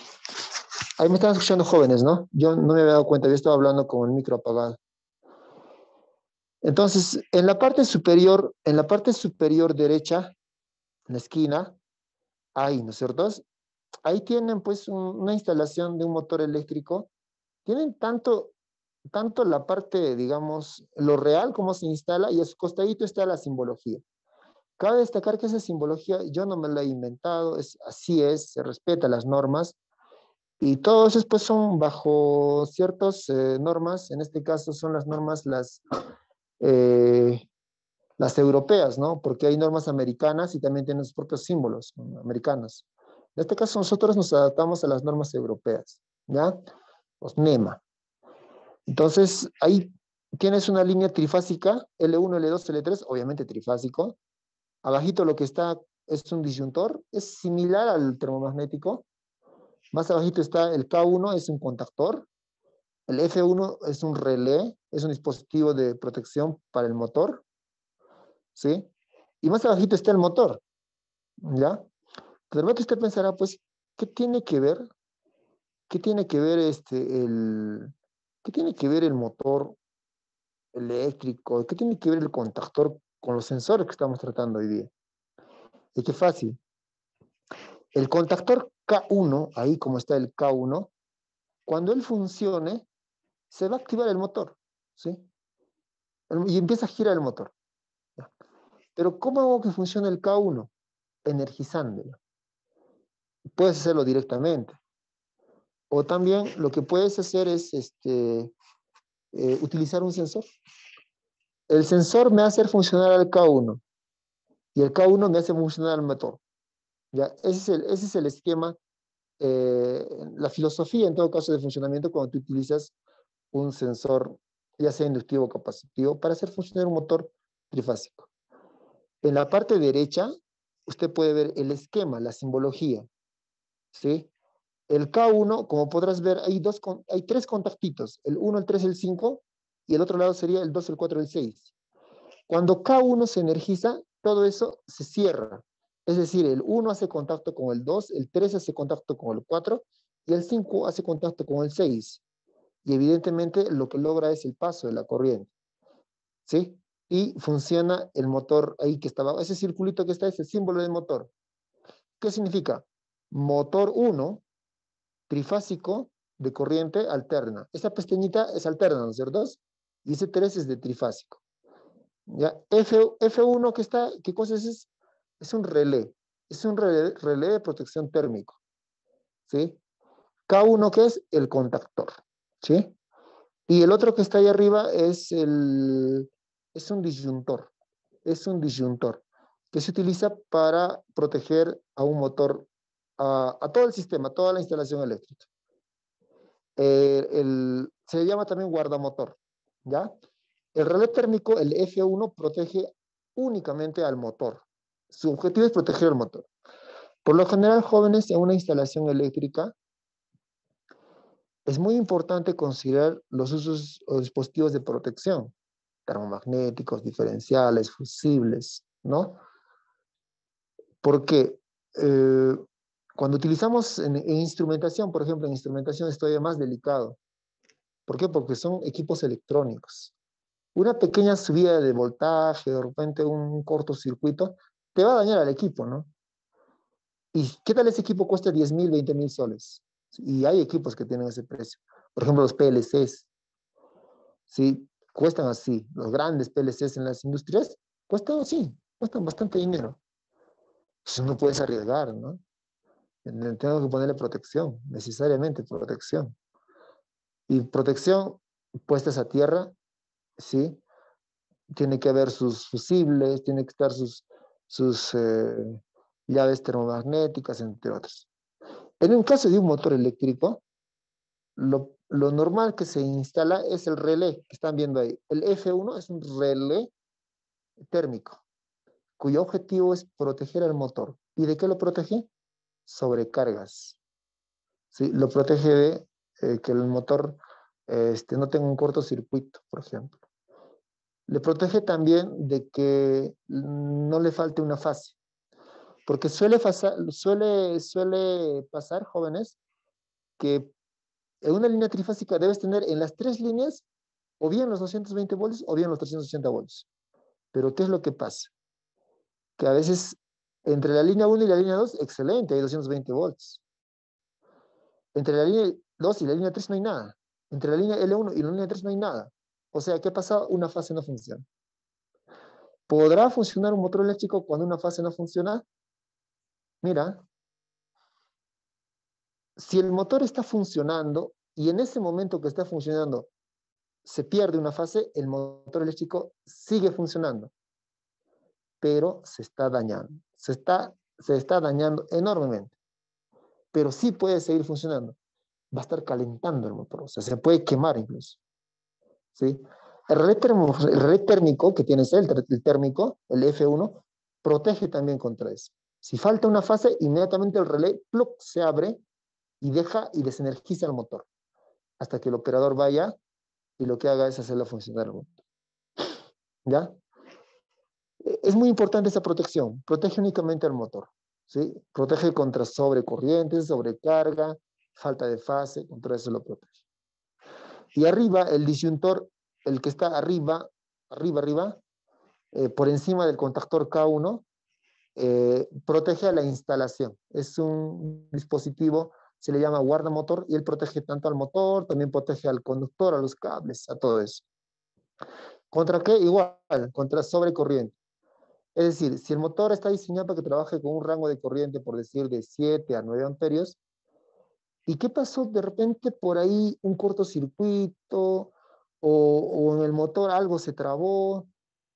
[SPEAKER 1] Ahí me están escuchando jóvenes, ¿no? Yo no me había dado cuenta, yo estaba hablando con el micro apagado. Entonces, en la parte superior derecha, en la esquina, ahí, ¿no es cierto? Ahí tienen pues una instalación de un motor eléctrico. Tienen tanto la parte, digamos, lo real, cómo se instala, y a su costadito está la simbología. Cabe destacar que esa simbología yo no me la he inventado, así es, se respeta las normas, y todos esos pues son bajo ciertas normas, en este caso son las normas eh, las europeas, ¿no? Porque hay normas americanas y también tienen sus propios símbolos, ¿no? Americanos. En este caso nosotros nos adaptamos a las normas europeas, ¿ya? Los NEMA. Entonces, ahí tienes una línea trifásica, L1, L2, L3, obviamente trifásico. Abajito lo que está es un disyuntor, es similar al termomagnético. Más abajito está el K1, es un contactor. El F1 es un relé, es un dispositivo de protección para el motor, ¿sí? Y más abajito está el motor, ¿ya? De repente usted pensará, pues, ¿qué tiene que ver? ¿Qué tiene que ver qué tiene que ver el motor eléctrico? ¿Qué tiene que ver el contactor con los sensores que estamos tratando hoy día? Es que fácil. El contactor K1, ahí como está el K1, cuando él funcione, se va a activar el motor, ¿sí? Y empieza a girar el motor. Pero ¿cómo hago que funcione el K1? Energizándolo. Puedes hacerlo directamente. O también lo que puedes hacer es utilizar un sensor. El sensor me hace funcionar al K1 y el K1 me hace funcionar al motor. ¿Ya? Ese es el esquema, la filosofía en todo caso de funcionamiento cuando tú utilizas un sensor, ya sea inductivo o capacitivo, para hacer funcionar un motor trifásico. En la parte derecha, usted puede ver el esquema, la simbología, ¿sí? El K1, como podrás ver, hay tres contactitos, el 1, el 3, el 5, y el otro lado sería el 2, el 4, el 6. Cuando K1 se energiza, todo eso se cierra. Es decir, el 1 hace contacto con el 2, el 3 hace contacto con el 4 y el 5 hace contacto con el 6. Y evidentemente lo que logra es el paso de la corriente, ¿sí? Y funciona el motor ahí que estaba, ese circulito que está es el símbolo del motor. ¿Qué significa? Motor 1, trifásico de corriente alterna. Esta pestañita es alterna, ¿no es cierto? Y ese 3 es de trifásico. ¿Ya? F1 que está, ¿qué cosa es? Es un relé. Es un relé de protección térmico. ¿Sí? K1 que es el contactor. ¿Sí? Y el otro que está ahí arriba es un disyuntor. Es un disyuntor que se utiliza para proteger a un motor, a todo el sistema, a toda la instalación eléctrica. Se le llama también guardamotor. ¿Ya? El relé térmico, el F1, protege únicamente al motor. Su objetivo es proteger el motor. Por lo general, jóvenes, en una instalación eléctrica, es muy importante considerar los usos o dispositivos de protección, termomagnéticos, diferenciales, fusibles, ¿no? Porque eh, cuando utilizamos en instrumentación, por ejemplo, en instrumentación es todavía más delicado. ¿Por qué? Porque son equipos electrónicos. Una pequeña subida de voltaje, de repente un cortocircuito, te va a dañar al equipo, ¿no? ¿Y qué tal ese equipo cuesta 10.000, 20.000 soles? Y hay equipos que tienen ese precio. Por ejemplo, los PLCs, ¿sí? Cuestan así. Los grandes PLCs en las industrias cuestan así, cuestan bastante dinero. Entonces no puedes arriesgar, ¿no? Tengo que ponerle protección, necesariamente protección. Y protección puestas a tierra, ¿sí? Tiene que haber sus fusibles, tiene que estar sus llaves termomagnéticas, entre otros. En un caso de un motor eléctrico, lo normal que se instala es el relé que están viendo ahí. El F1 es un relé térmico, cuyo objetivo es proteger al motor. ¿Y de qué lo protege? Sobrecargas. ¿Sí? Lo protege de que el motor no tenga un cortocircuito, por ejemplo. Le protege también de que no le falte una fase. Porque suele pasar, jóvenes, que en una línea trifásica debes tener en las tres líneas o bien los 220 voltios o bien los 380 voltios. Pero ¿qué es lo que pasa? Que a veces entre la línea 1 y la línea 2, excelente, hay 220 volts. Entre la línea 2 y la línea 3 no hay nada. Entre la línea L1 y la línea 3 no hay nada. O sea, ¿qué pasa? Una fase no funciona. ¿Podrá funcionar un motor eléctrico cuando una fase no funciona? Mira, si el motor está funcionando y en ese momento que está funcionando se pierde una fase, el motor eléctrico sigue funcionando, pero se está dañando. Se está dañando enormemente, pero sí puede seguir funcionando. Va a estar calentando el motor, o sea, se puede quemar incluso. ¿Sí? El relé térmico que tiene el térmico, el F1, protege también contra eso. Si falta una fase, inmediatamente el relé ¡pluc! Se abre y deja y desenergiza el motor hasta que el operador vaya y lo que haga es hacerlo funcionar el motor. ¿Ya? Es muy importante esa protección. Protege únicamente al motor. ¿Sí? Protege contra sobrecorrientes, sobrecarga, falta de fase, contra eso lo protege. Y arriba, el disyuntor, el que está arriba, por encima del contactor K1, protege a la instalación. Es un dispositivo, se le llama guardamotor, y él protege tanto al motor, también protege al conductor, a los cables, a todo eso. ¿Contra qué? Igual, contra sobrecorriente. Es decir, si el motor está diseñado para que trabaje con un rango de corriente, por decir, de 7 a 9 amperios, ¿y qué pasó? De repente por ahí un cortocircuito o en el motor algo se trabó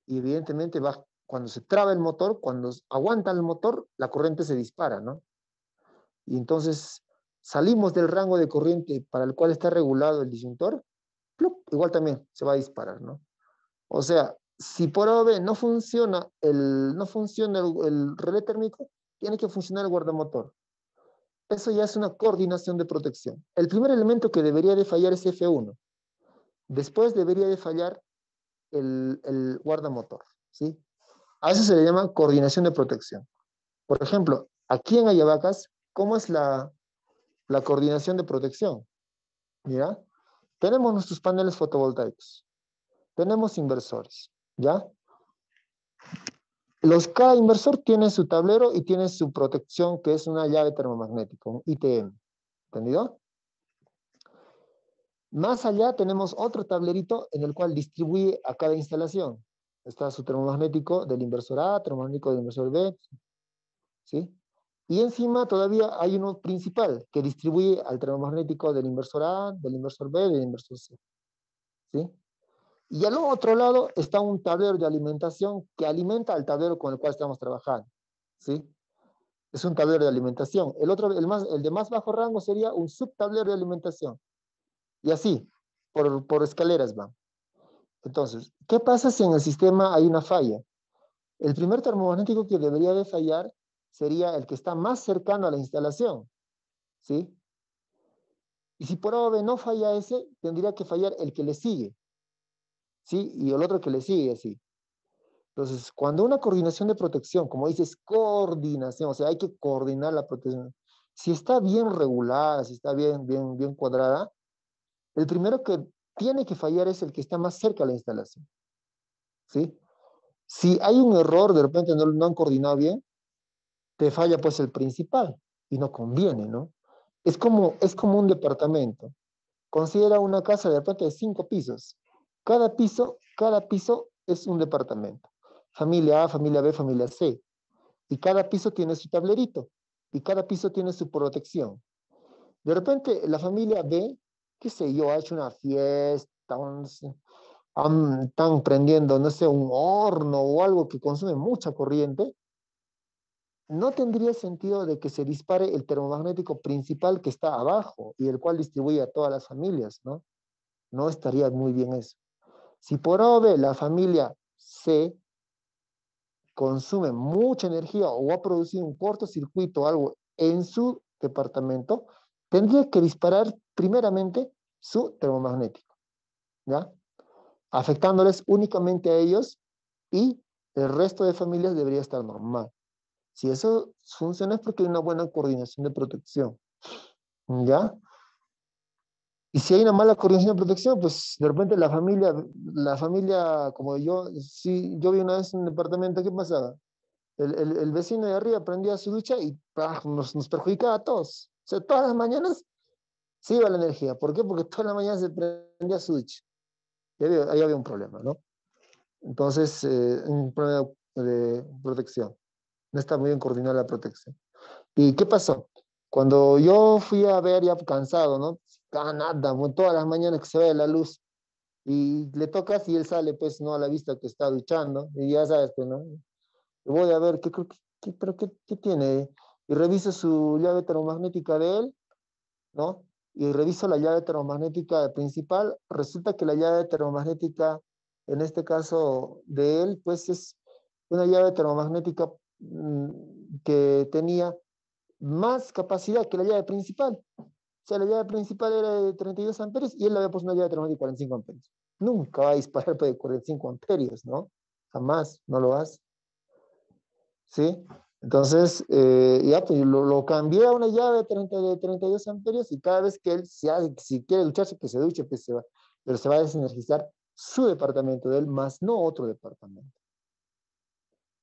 [SPEAKER 1] y evidentemente cuando se traba el motor, cuando aguanta el motor, la corriente se dispara, ¿no? Y entonces salimos del rango de corriente para el cual está regulado el disyuntor, ¡plup! Igual también se va a disparar, ¿no? O sea, si por A o B no funciona el relé térmico, tiene que funcionar el guardamotor. Eso ya es una coordinación de protección. El primer elemento que debería de fallar es F1. Después debería de fallar el guardamotor, ¿sí? A eso se le llama coordinación de protección. Por ejemplo, aquí en Ayavacas, ¿cómo es la coordinación de protección? Mira, tenemos nuestros paneles fotovoltaicos, tenemos inversores, ¿ya? Cada inversor tiene su tablero y tiene su protección, que es una llave termomagnética, un ITM, ¿entendido? Más allá tenemos otro tablerito en el cual distribuye a cada instalación. Está su termomagnético del inversor A, termomagnético del inversor B, ¿sí? Y encima todavía hay uno principal que distribuye al termomagnético del inversor A, del inversor B, del inversor C, ¿sí? Y al otro lado está un tablero de alimentación que alimenta al tablero con el cual estamos trabajando, ¿sí? Es un tablero de alimentación. El de más bajo rango sería un subtablero de alimentación. Y así, por escaleras va. Entonces, ¿qué pasa si en el sistema hay una falla? El primer termomagnético que debería de fallar sería el que está más cercano a la instalación, ¿sí? Y si por A o B no falla ese, tendría que fallar el que le sigue, ¿sí? Y el otro que le sigue, así. Entonces, cuando una coordinación de protección, como dices, coordinación, o sea, hay que coordinar la protección. Si está bien regulada, si está bien cuadrada, el primero que tiene que fallar es el que está más cerca a la instalación, ¿sí? Si hay un error, de repente no han coordinado bien, te falla pues el principal y no conviene, ¿no? Es como un departamento. Considera una casa de repente de 5 pisos. Cada piso es un departamento. Familia A, familia B, familia C. Y cada piso tiene su tablerito. Y cada piso tiene su protección. De repente la familia B, qué sé yo, ha hecho una fiesta, están prendiendo, no sé, un horno o algo que consume mucha corriente, no tendría sentido de que se dispare el termomagnético principal que está abajo y el cual distribuye a todas las familias, ¿no? No estaría muy bien eso. Si por A o B la familia C consume mucha energía o ha producido un cortocircuito o algo en su departamento, tendría que disparar primeramente su termomagnético, ¿ya? Afectándoles únicamente a ellos y el resto de familias debería estar normal. Si eso funciona es porque hay una buena coordinación de protección, ¿ya? Y si hay una mala coordinación de protección, pues de repente la familia como yo, si yo vi una vez en un departamento, ¿qué pasaba? El vecino de arriba prendía su ducha y ¡pah! Nos perjudicaba a todos. O sea, todas las mañanas se iba la energía. ¿Por qué? Porque todas las mañanas se prendía su ducha. Ahí había un problema, ¿no? Entonces, un problema de protección. No está muy bien coordinada la protección. ¿Y qué pasó? Cuando yo fui a ver ya cansado, ¿no? Nada, bueno, todas las mañanas que se ve la luz y le tocas y él sale pues no a la vista que está duchando y ya sabes pues no, y voy a ver qué tiene y reviso su llave termomagnética de él, ¿no? Y reviso la llave termomagnética principal, resulta que la llave termomagnética en este caso de él pues es una llave termomagnética que tenía más capacidad que la llave principal. O sea, la llave principal era de 32 amperios y él le había puesto una llave termal de 45 amperios. Nunca va a disparar de 45 amperios, ¿no? Jamás, no lo hace. ¿Sí? Entonces, ya pues lo cambié a una llave de 32 amperios y cada vez que él, si quiere ducharse, que se duche, pues se va. Pero se va a desenergizar su departamento de él, más no otro departamento.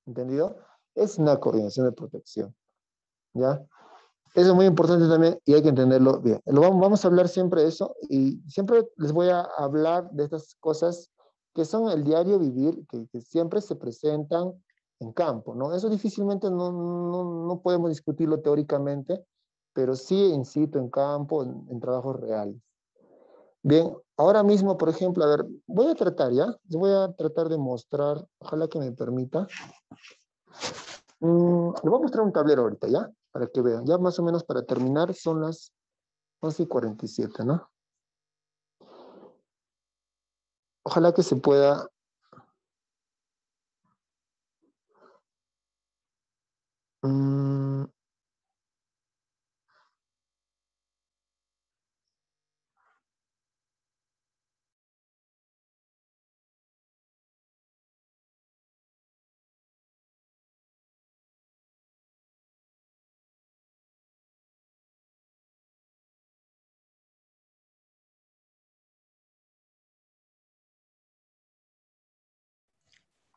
[SPEAKER 1] ¿Entendido? Es una coordinación de protección. ¿Ya? Eso es muy importante también y hay que entenderlo bien. Vamos a hablar siempre de eso y siempre les voy a hablar de estas cosas que son el diario vivir, que siempre se presentan en campo, ¿no? Eso difícilmente no podemos discutirlo teóricamente, pero sí in situ, en campo, en trabajos reales. Bien, ahora mismo, por ejemplo, a ver, voy a tratar, ¿ya? Les voy a tratar de mostrar, ojalá que me permita. Les voy a mostrar un tablero ahorita, ¿ya? Para que vean. Ya más o menos para terminar son las 11:47, ¿no? Ojalá que se pueda. mm,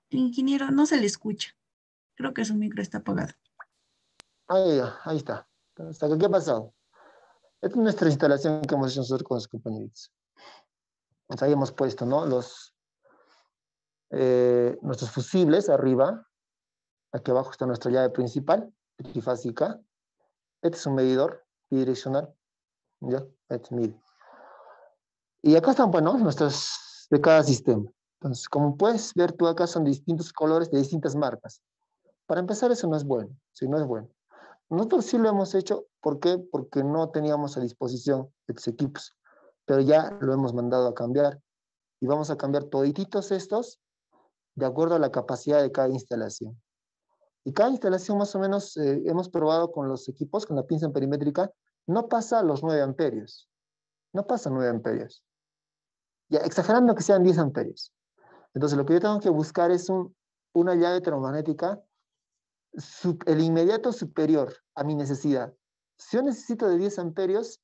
[SPEAKER 2] Ingeniero, no se le escucha. Creo que su micro está apagado.
[SPEAKER 1] ahí está. Hasta que, ¿qué ha pasado? Esta es nuestra instalación que hemos hecho nosotros con los compañeritos. Nos habíamos puesto, ¿no? Nuestros fusibles arriba. Aquí abajo está nuestra llave principal, trifásica. Este es un medidor bidireccional. ¿Ya? Este mide. Y acá están, bueno, nuestras de cada sistema. Entonces, como puedes ver tú acá son distintos colores de distintas marcas. Para empezar, eso no es bueno. Sí, no es bueno. Nosotros sí lo hemos hecho. ¿Por qué? Porque no teníamos a disposición estos equipos. Pero ya lo hemos mandado a cambiar. Y vamos a cambiar todititos estos de acuerdo a la capacidad de cada instalación. Y cada instalación más o menos hemos probado con los equipos, con la pinza perimétrica, no pasa los 9 amperios. No pasa 9 amperios. Ya, exagerando que sean 10 amperios. Entonces, lo que yo tengo que buscar es una llave termomagnética, el inmediato superior a mi necesidad. Si yo necesito de 10 amperios,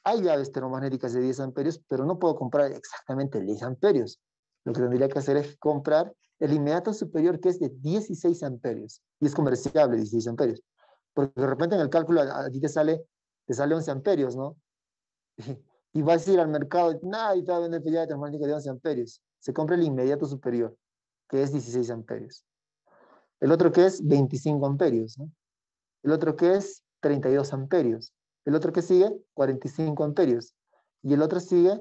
[SPEAKER 1] hay llaves termomagnéticas de 10 amperios, pero no puedo comprar exactamente 10 amperios. Lo que tendría que hacer es comprar el inmediato superior, que es de 16 amperios. Y es comerciable 16 amperios. Porque de repente en el cálculo a ti te sale 11 amperios, ¿no? Y vas a ir al mercado, y te va a vender tu llave termomagnética de 11 amperios. Se compra el inmediato superior, que es 16 amperios. El otro que es 25 amperios, ¿no? El otro que es 32 amperios. El otro que sigue, 45 amperios. Y el otro sigue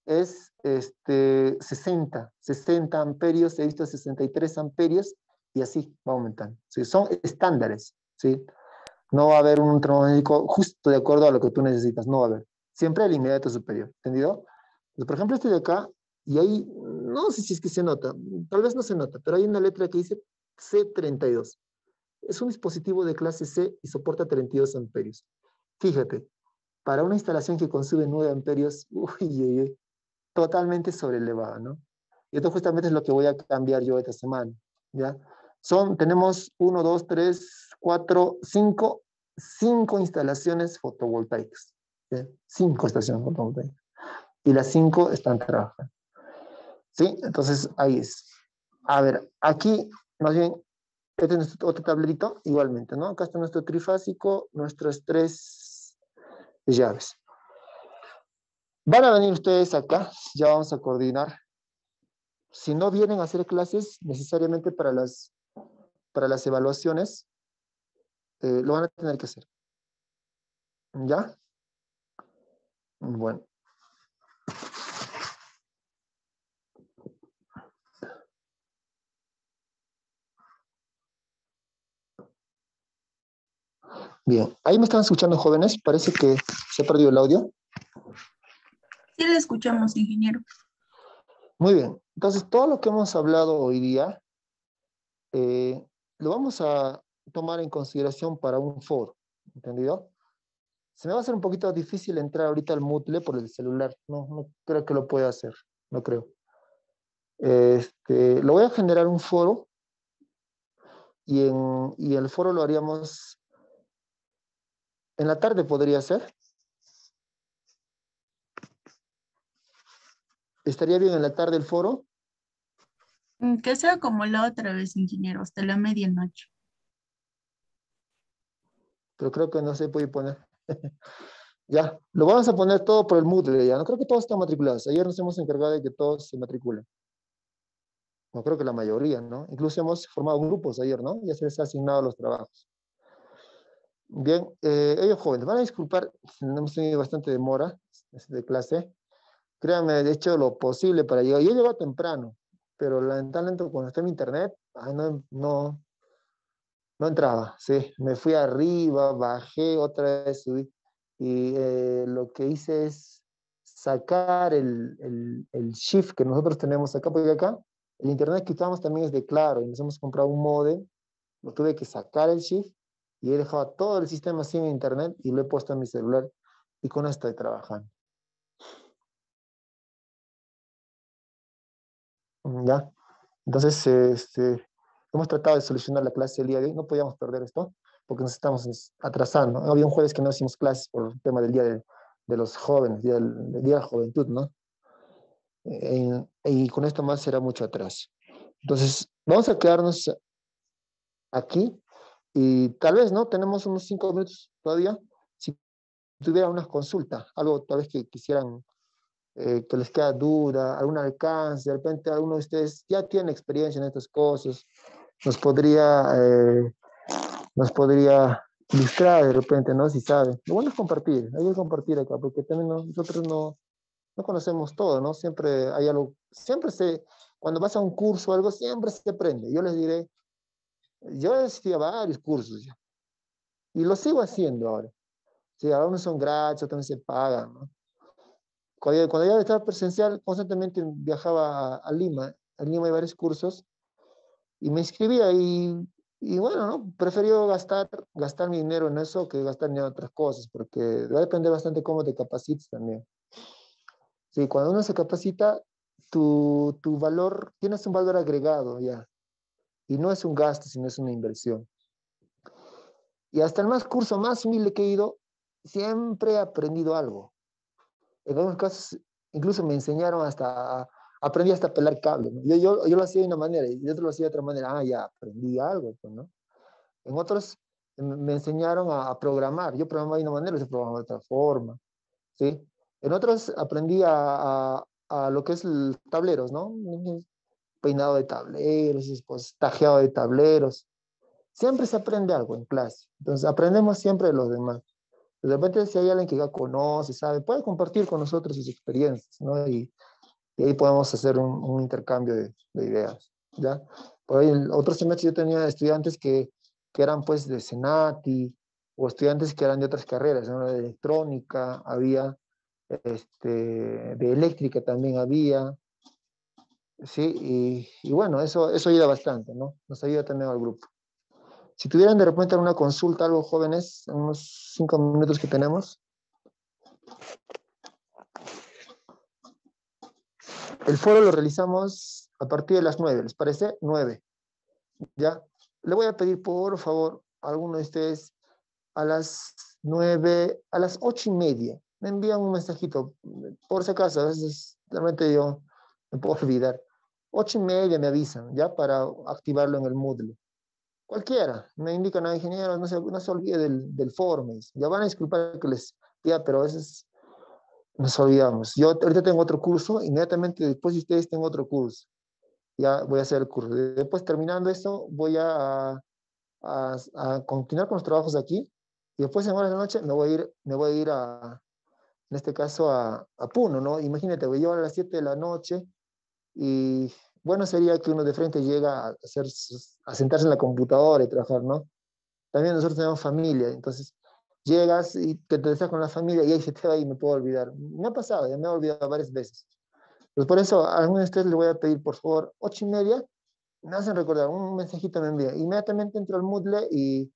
[SPEAKER 1] es 60 amperios, he visto 63 amperios, y así va aumentando. ¿Sí? Son estándares, ¿sí? No va a haber un termomagnético justo de acuerdo a lo que tú necesitas, no va a haber. Siempre el inmediato superior, ¿entendido? Pues, por ejemplo, este de acá, y ahí, no sé si es que se nota, tal vez no se nota, pero hay una letra que dice C32. Es un dispositivo de clase C y soporta 32 amperios. Fíjate, para una instalación que consume 9 amperios, totalmente sobrelevada, ¿no? Y esto justamente es lo que voy a cambiar yo esta semana, ¿ya? Tenemos 1, 2, 3, 4, 5 instalaciones fotovoltaicas. ¿Sí? 5 estaciones fotovoltaicas. Y las 5 están trabajando. ¿Sí? Entonces, ahí es. A ver, aquí, más bien, este es nuestro otro tablerito, igualmente, ¿no? Acá está nuestro trifásico, nuestras 3 llaves. Van a venir ustedes acá, ya vamos a coordinar. Si no vienen a hacer clases necesariamente para las evaluaciones, lo van a tener que hacer. ¿Ya? Bueno. Bien. ¿Ahí me están escuchando, jóvenes? Parece que se ha perdido el audio.
[SPEAKER 2] Sí, le escuchamos, ingeniero.
[SPEAKER 1] Muy bien. Entonces, todo lo que hemos hablado hoy día, lo vamos a tomar en consideración para un foro. ¿Entendido? Se me va a hacer un poquito difícil entrar ahorita al Moodle por el celular. No creo que lo pueda hacer. No creo. Lo voy a generar un foro y el foro lo haríamos en la tarde, podría ser. ¿Estaría bien en la tarde el foro?
[SPEAKER 2] Que sea como la otra vez, ingeniero, hasta la medianoche.
[SPEAKER 1] Pero creo que no se puede poner. Ya, lo vamos a poner todo por el Moodle ya. No creo que todos están matriculados. Ayer nos hemos encargado de que todos se matriculen. No creo que la mayoría, ¿no? Incluso hemos formado grupos ayer, ¿no? Ya se les ha asignado los trabajos. Bien, ellos jóvenes, van a disculpar, hemos tenido bastante demora de clase. Créanme, he hecho lo posible para llegar. Yo llego temprano, pero lamentablemente cuando está en internet, no entraba, sí. Me fui arriba, bajé, otra vez subí. Y lo que hice es sacar el shift que nosotros tenemos acá, porque acá el internet que usamos también es de Claro, y nos hemos comprado un modem, lo tuve que sacar el shift y he dejado todo el sistema sin internet y lo he puesto en mi celular y con eso estoy trabajando. ¿Ya? Entonces, hemos tratado de solucionar la clase el día de hoy. No podíamos perder esto porque nos estamos atrasando. Había un jueves que no hicimos clases por el tema del día de los jóvenes, del día de la juventud, ¿no? Y con esto más será mucho atraso. Entonces, vamos a quedarnos aquí y tal vez, ¿no? Tenemos unos 5 minutos todavía. Si tuviera una consulta, algo tal vez que quisieran, que les queda duda, algún alcance, de repente alguno de ustedes ya tiene experiencia en estas cosas, nos podría ilustrar de repente, ¿no? Si sabe. Lo bueno es compartir, hay que compartir acá, porque también nosotros no conocemos todo, ¿no? Siempre hay algo, cuando vas a un curso o algo, siempre se aprende. Yo les diré, yo he asistido a varios cursos ya, y lo sigo haciendo ahora. Sí, algunos son gratis, otros se pagan, ¿no? Cuando yo estaba presencial, constantemente viajaba a Lima. En Lima hay varios cursos y me inscribía y bueno, ¿no? Prefiero gastar mi dinero en eso que gastar en otras cosas, porque va a depender bastante cómo te capacites también. Sí, cuando uno se capacita, tu valor, tienes un valor agregado ya, y no es un gasto, sino es una inversión. Y hasta el curso más humilde que he ido, siempre he aprendido algo. En algunos casos, incluso me enseñaron aprendí hasta a pelar cable, ¿no? Yo lo hacía de una manera y otro lo hacía de otra manera. Ah, ya, aprendí algo, pues, ¿no? En otros me enseñaron a programar. Yo programaba de una manera y se programaba de otra forma, ¿sí? En otros aprendí a lo que es tableros, ¿no? Peinado de tableros, pues, tajeado de tableros. Siempre se aprende algo en clase. Entonces, aprendemos siempre de los demás. De repente, si hay alguien que ya conoce, sabe, puede compartir con nosotros sus experiencias, ¿no? Y ahí podemos hacer un intercambio de ideas, ¿ya? Por ahí, en otros semestres yo tenía estudiantes que eran, pues, de Senati, o estudiantes que eran de otras carreras, ¿no? De electrónica, había, de eléctrica también había, ¿sí? Y bueno, eso ayuda bastante, ¿no? Nos ayuda también al grupo. Si tuvieran de repente alguna consulta, algo jóvenes, en unos 5 minutos que tenemos. El foro lo realizamos a partir de las 9, ¿les parece? 9. ¿ya? Le voy a pedir, por favor, a alguno de ustedes a las 9, a las 8:30. Me envían un mensajito, por si acaso, a veces realmente yo me puedo olvidar. 8:30 me avisan, ¿ya? Para activarlo en el Moodle. Cualquiera, me indican a ingenieros, no se olvide del Formes. Ya van a disculpar que les pida, pero a veces nos olvidamos. Yo ahorita tengo otro curso, inmediatamente después de ustedes tengo otro curso. Ya voy a hacer el curso. Después terminando esto, voy a continuar con los trabajos de aquí y después en horas de la noche me voy a ir en este caso a Puno, ¿no? Imagínate, voy a llevar a las 7 de la noche y bueno sería que uno de frente llega a sentarse en la computadora y trabajar, ¿no? También nosotros tenemos familia, entonces llegas y te estás con la familia y ahí se te va y me puedo olvidar. Me ha pasado, ya me he olvidado varias veces. Pues por eso a alguno de ustedes le voy a pedir, por favor, 8:30, me hacen recordar, un mensajito me envía. Inmediatamente entro al Moodle y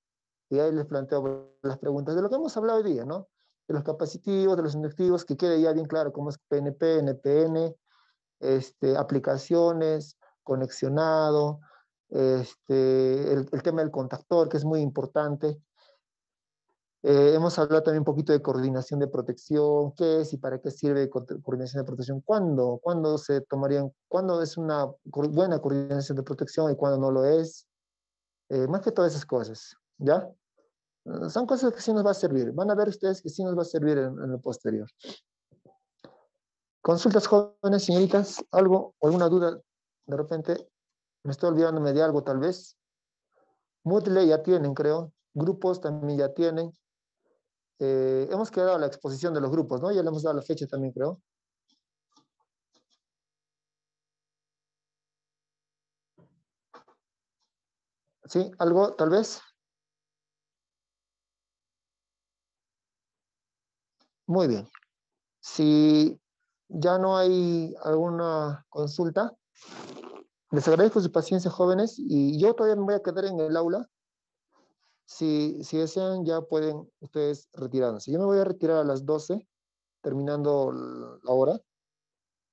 [SPEAKER 1] ahí les planteo las preguntas de lo que hemos hablado hoy día, ¿no? De los capacitivos, de los inductivos, que quede ya bien claro cómo es PNP, NPN, aplicaciones, conexionado, el tema del contactor, que es muy importante. Hemos hablado también un poquito de coordinación de protección, qué es y para qué sirve coordinación de protección, cuándo es una buena coordinación de protección y cuándo no lo es, más que todas esas cosas, ¿ya? Son cosas que sí nos va a servir, van a ver ustedes que sí nos va a servir en lo posterior. Consultas jóvenes, señoritas, algo o alguna duda, de repente me estoy olvidándome de algo tal vez. Moodle ya tienen, creo, grupos también ya tienen. Hemos quedado la exposición de los grupos, ¿no? Ya le hemos dado la fecha también, creo. ¿Sí? ¿Algo, tal vez? Muy bien. Si ya no hay alguna consulta, les agradezco su paciencia, jóvenes, y yo todavía me voy a quedar en el aula. Si desean, ya pueden ustedes retirarse. Yo me voy a retirar a las 12, terminando la hora,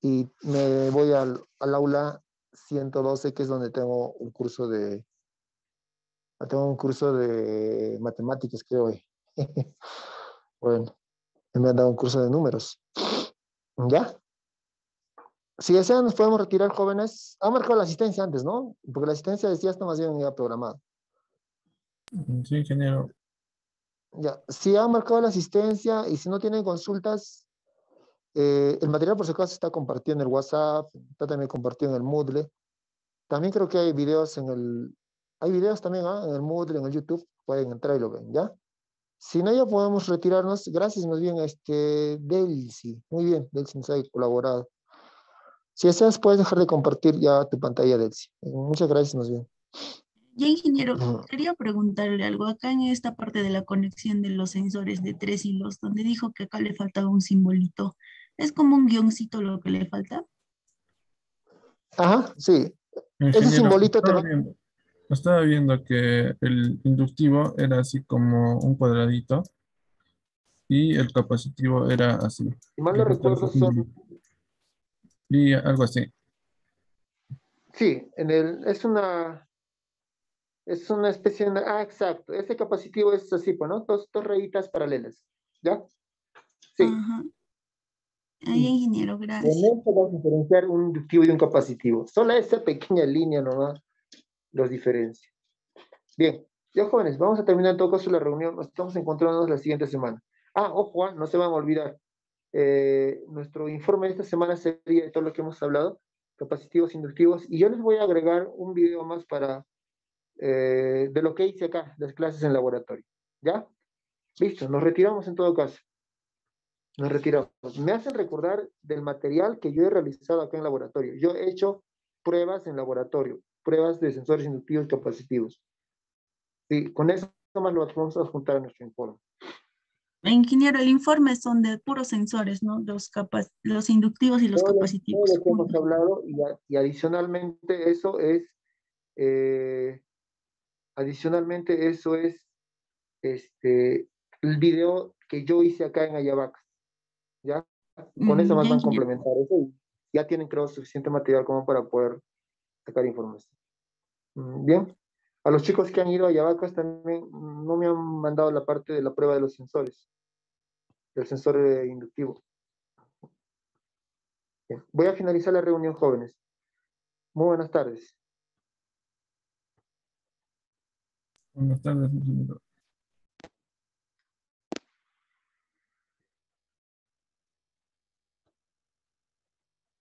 [SPEAKER 1] y me voy al aula 112, que es donde tengo un curso de matemáticas, creo hoy. Bueno, me han dado un curso de números. ¿Ya? Si desean, nos podemos retirar, jóvenes. Ha marcado la asistencia antes, ¿no? Porque la asistencia decía está más bien ya programada.
[SPEAKER 3] Sí, ingeniero.
[SPEAKER 1] Ya, si ha marcado la asistencia y si no tienen consultas, el material por si acaso está compartido en el WhatsApp, está también compartido en el Moodle. También creo que hay videos también, ¿ah? En el Moodle, en el YouTube, pueden entrar y lo ven, ¿ya? Si no, ya podemos retirarnos. Gracias, más bien, Delcy. Muy bien, Delcy nos ha colaborado. Si deseas, puedes dejar de compartir ya tu pantalla, Delcy. Muchas gracias, más bien.
[SPEAKER 2] Ya, ingeniero,
[SPEAKER 1] Ujú.
[SPEAKER 2] quería preguntarle algo. Acá en esta parte de la conexión de los sensores de 3 hilos, donde dijo que acá le faltaba un simbolito, ¿es como un guioncito lo que le falta?
[SPEAKER 1] Ajá, sí. Ese
[SPEAKER 3] Ingeniero,
[SPEAKER 1] simbolito te va.
[SPEAKER 3] estaba viendo que el inductivo era así como un cuadradito y el capacitivo era así.
[SPEAKER 1] Si mal
[SPEAKER 3] Le
[SPEAKER 1] no
[SPEAKER 3] faltaba
[SPEAKER 1] recuerdo,
[SPEAKER 3] ese simbolito. Y algo así.
[SPEAKER 1] sí, es una especie de. Ah, exacto. Ese capacitivo es así, pues, ¿no? Dos rayitas paralelas. ¿Ya? Sí.
[SPEAKER 2] Ajá. Ay,
[SPEAKER 1] Y
[SPEAKER 2] ingeniero,
[SPEAKER 1] con
[SPEAKER 2] gracias.
[SPEAKER 1] eso vamos a diferenciar un inductivo y un capacitivo. Solo esa pequeña línea nomás los diferencia. Bien, ya jóvenes, vamos a terminar en todo caso la reunión. Nos estamos encontrándonos la siguiente semana. Ah, ojo, no se van a olvidar. Nuestro informe de esta semana sería de todo lo que hemos hablado, capacitivos, inductivos, y yo les voy a agregar un video más de lo que hice acá, las clases en laboratorio. ¿Ya? Listo, nos retiramos en todo caso. Nos retiramos. Me hacen recordar del material que yo he realizado acá en laboratorio. Yo he hecho pruebas en laboratorio, pruebas de sensores inductivos y capacitivos. Sí, con eso más lo vamos a juntar a nuestro informe.
[SPEAKER 2] Ingeniero, el informe son de puros sensores, ¿no? Los inductivos y los
[SPEAKER 1] Todo
[SPEAKER 2] capacitivos
[SPEAKER 1] lo que hemos
[SPEAKER 2] juntos.
[SPEAKER 1] hablado y eh, adicionalmente eso es el video que yo hice acá en Ayabax, ¿ya? Con eso más
[SPEAKER 2] Ya,
[SPEAKER 1] van a
[SPEAKER 2] ingeniero.
[SPEAKER 1] complementar eso y ya tienen, creo, suficiente material como para poder sacar información. Bien, A los chicos que han ido a Yabacas también no me han mandado la parte de la prueba de los sensores, del sensor inductivo. Bien, voy a finalizar la reunión, jóvenes. Muy buenas tardes.
[SPEAKER 3] Buenas tardes, ingeniero.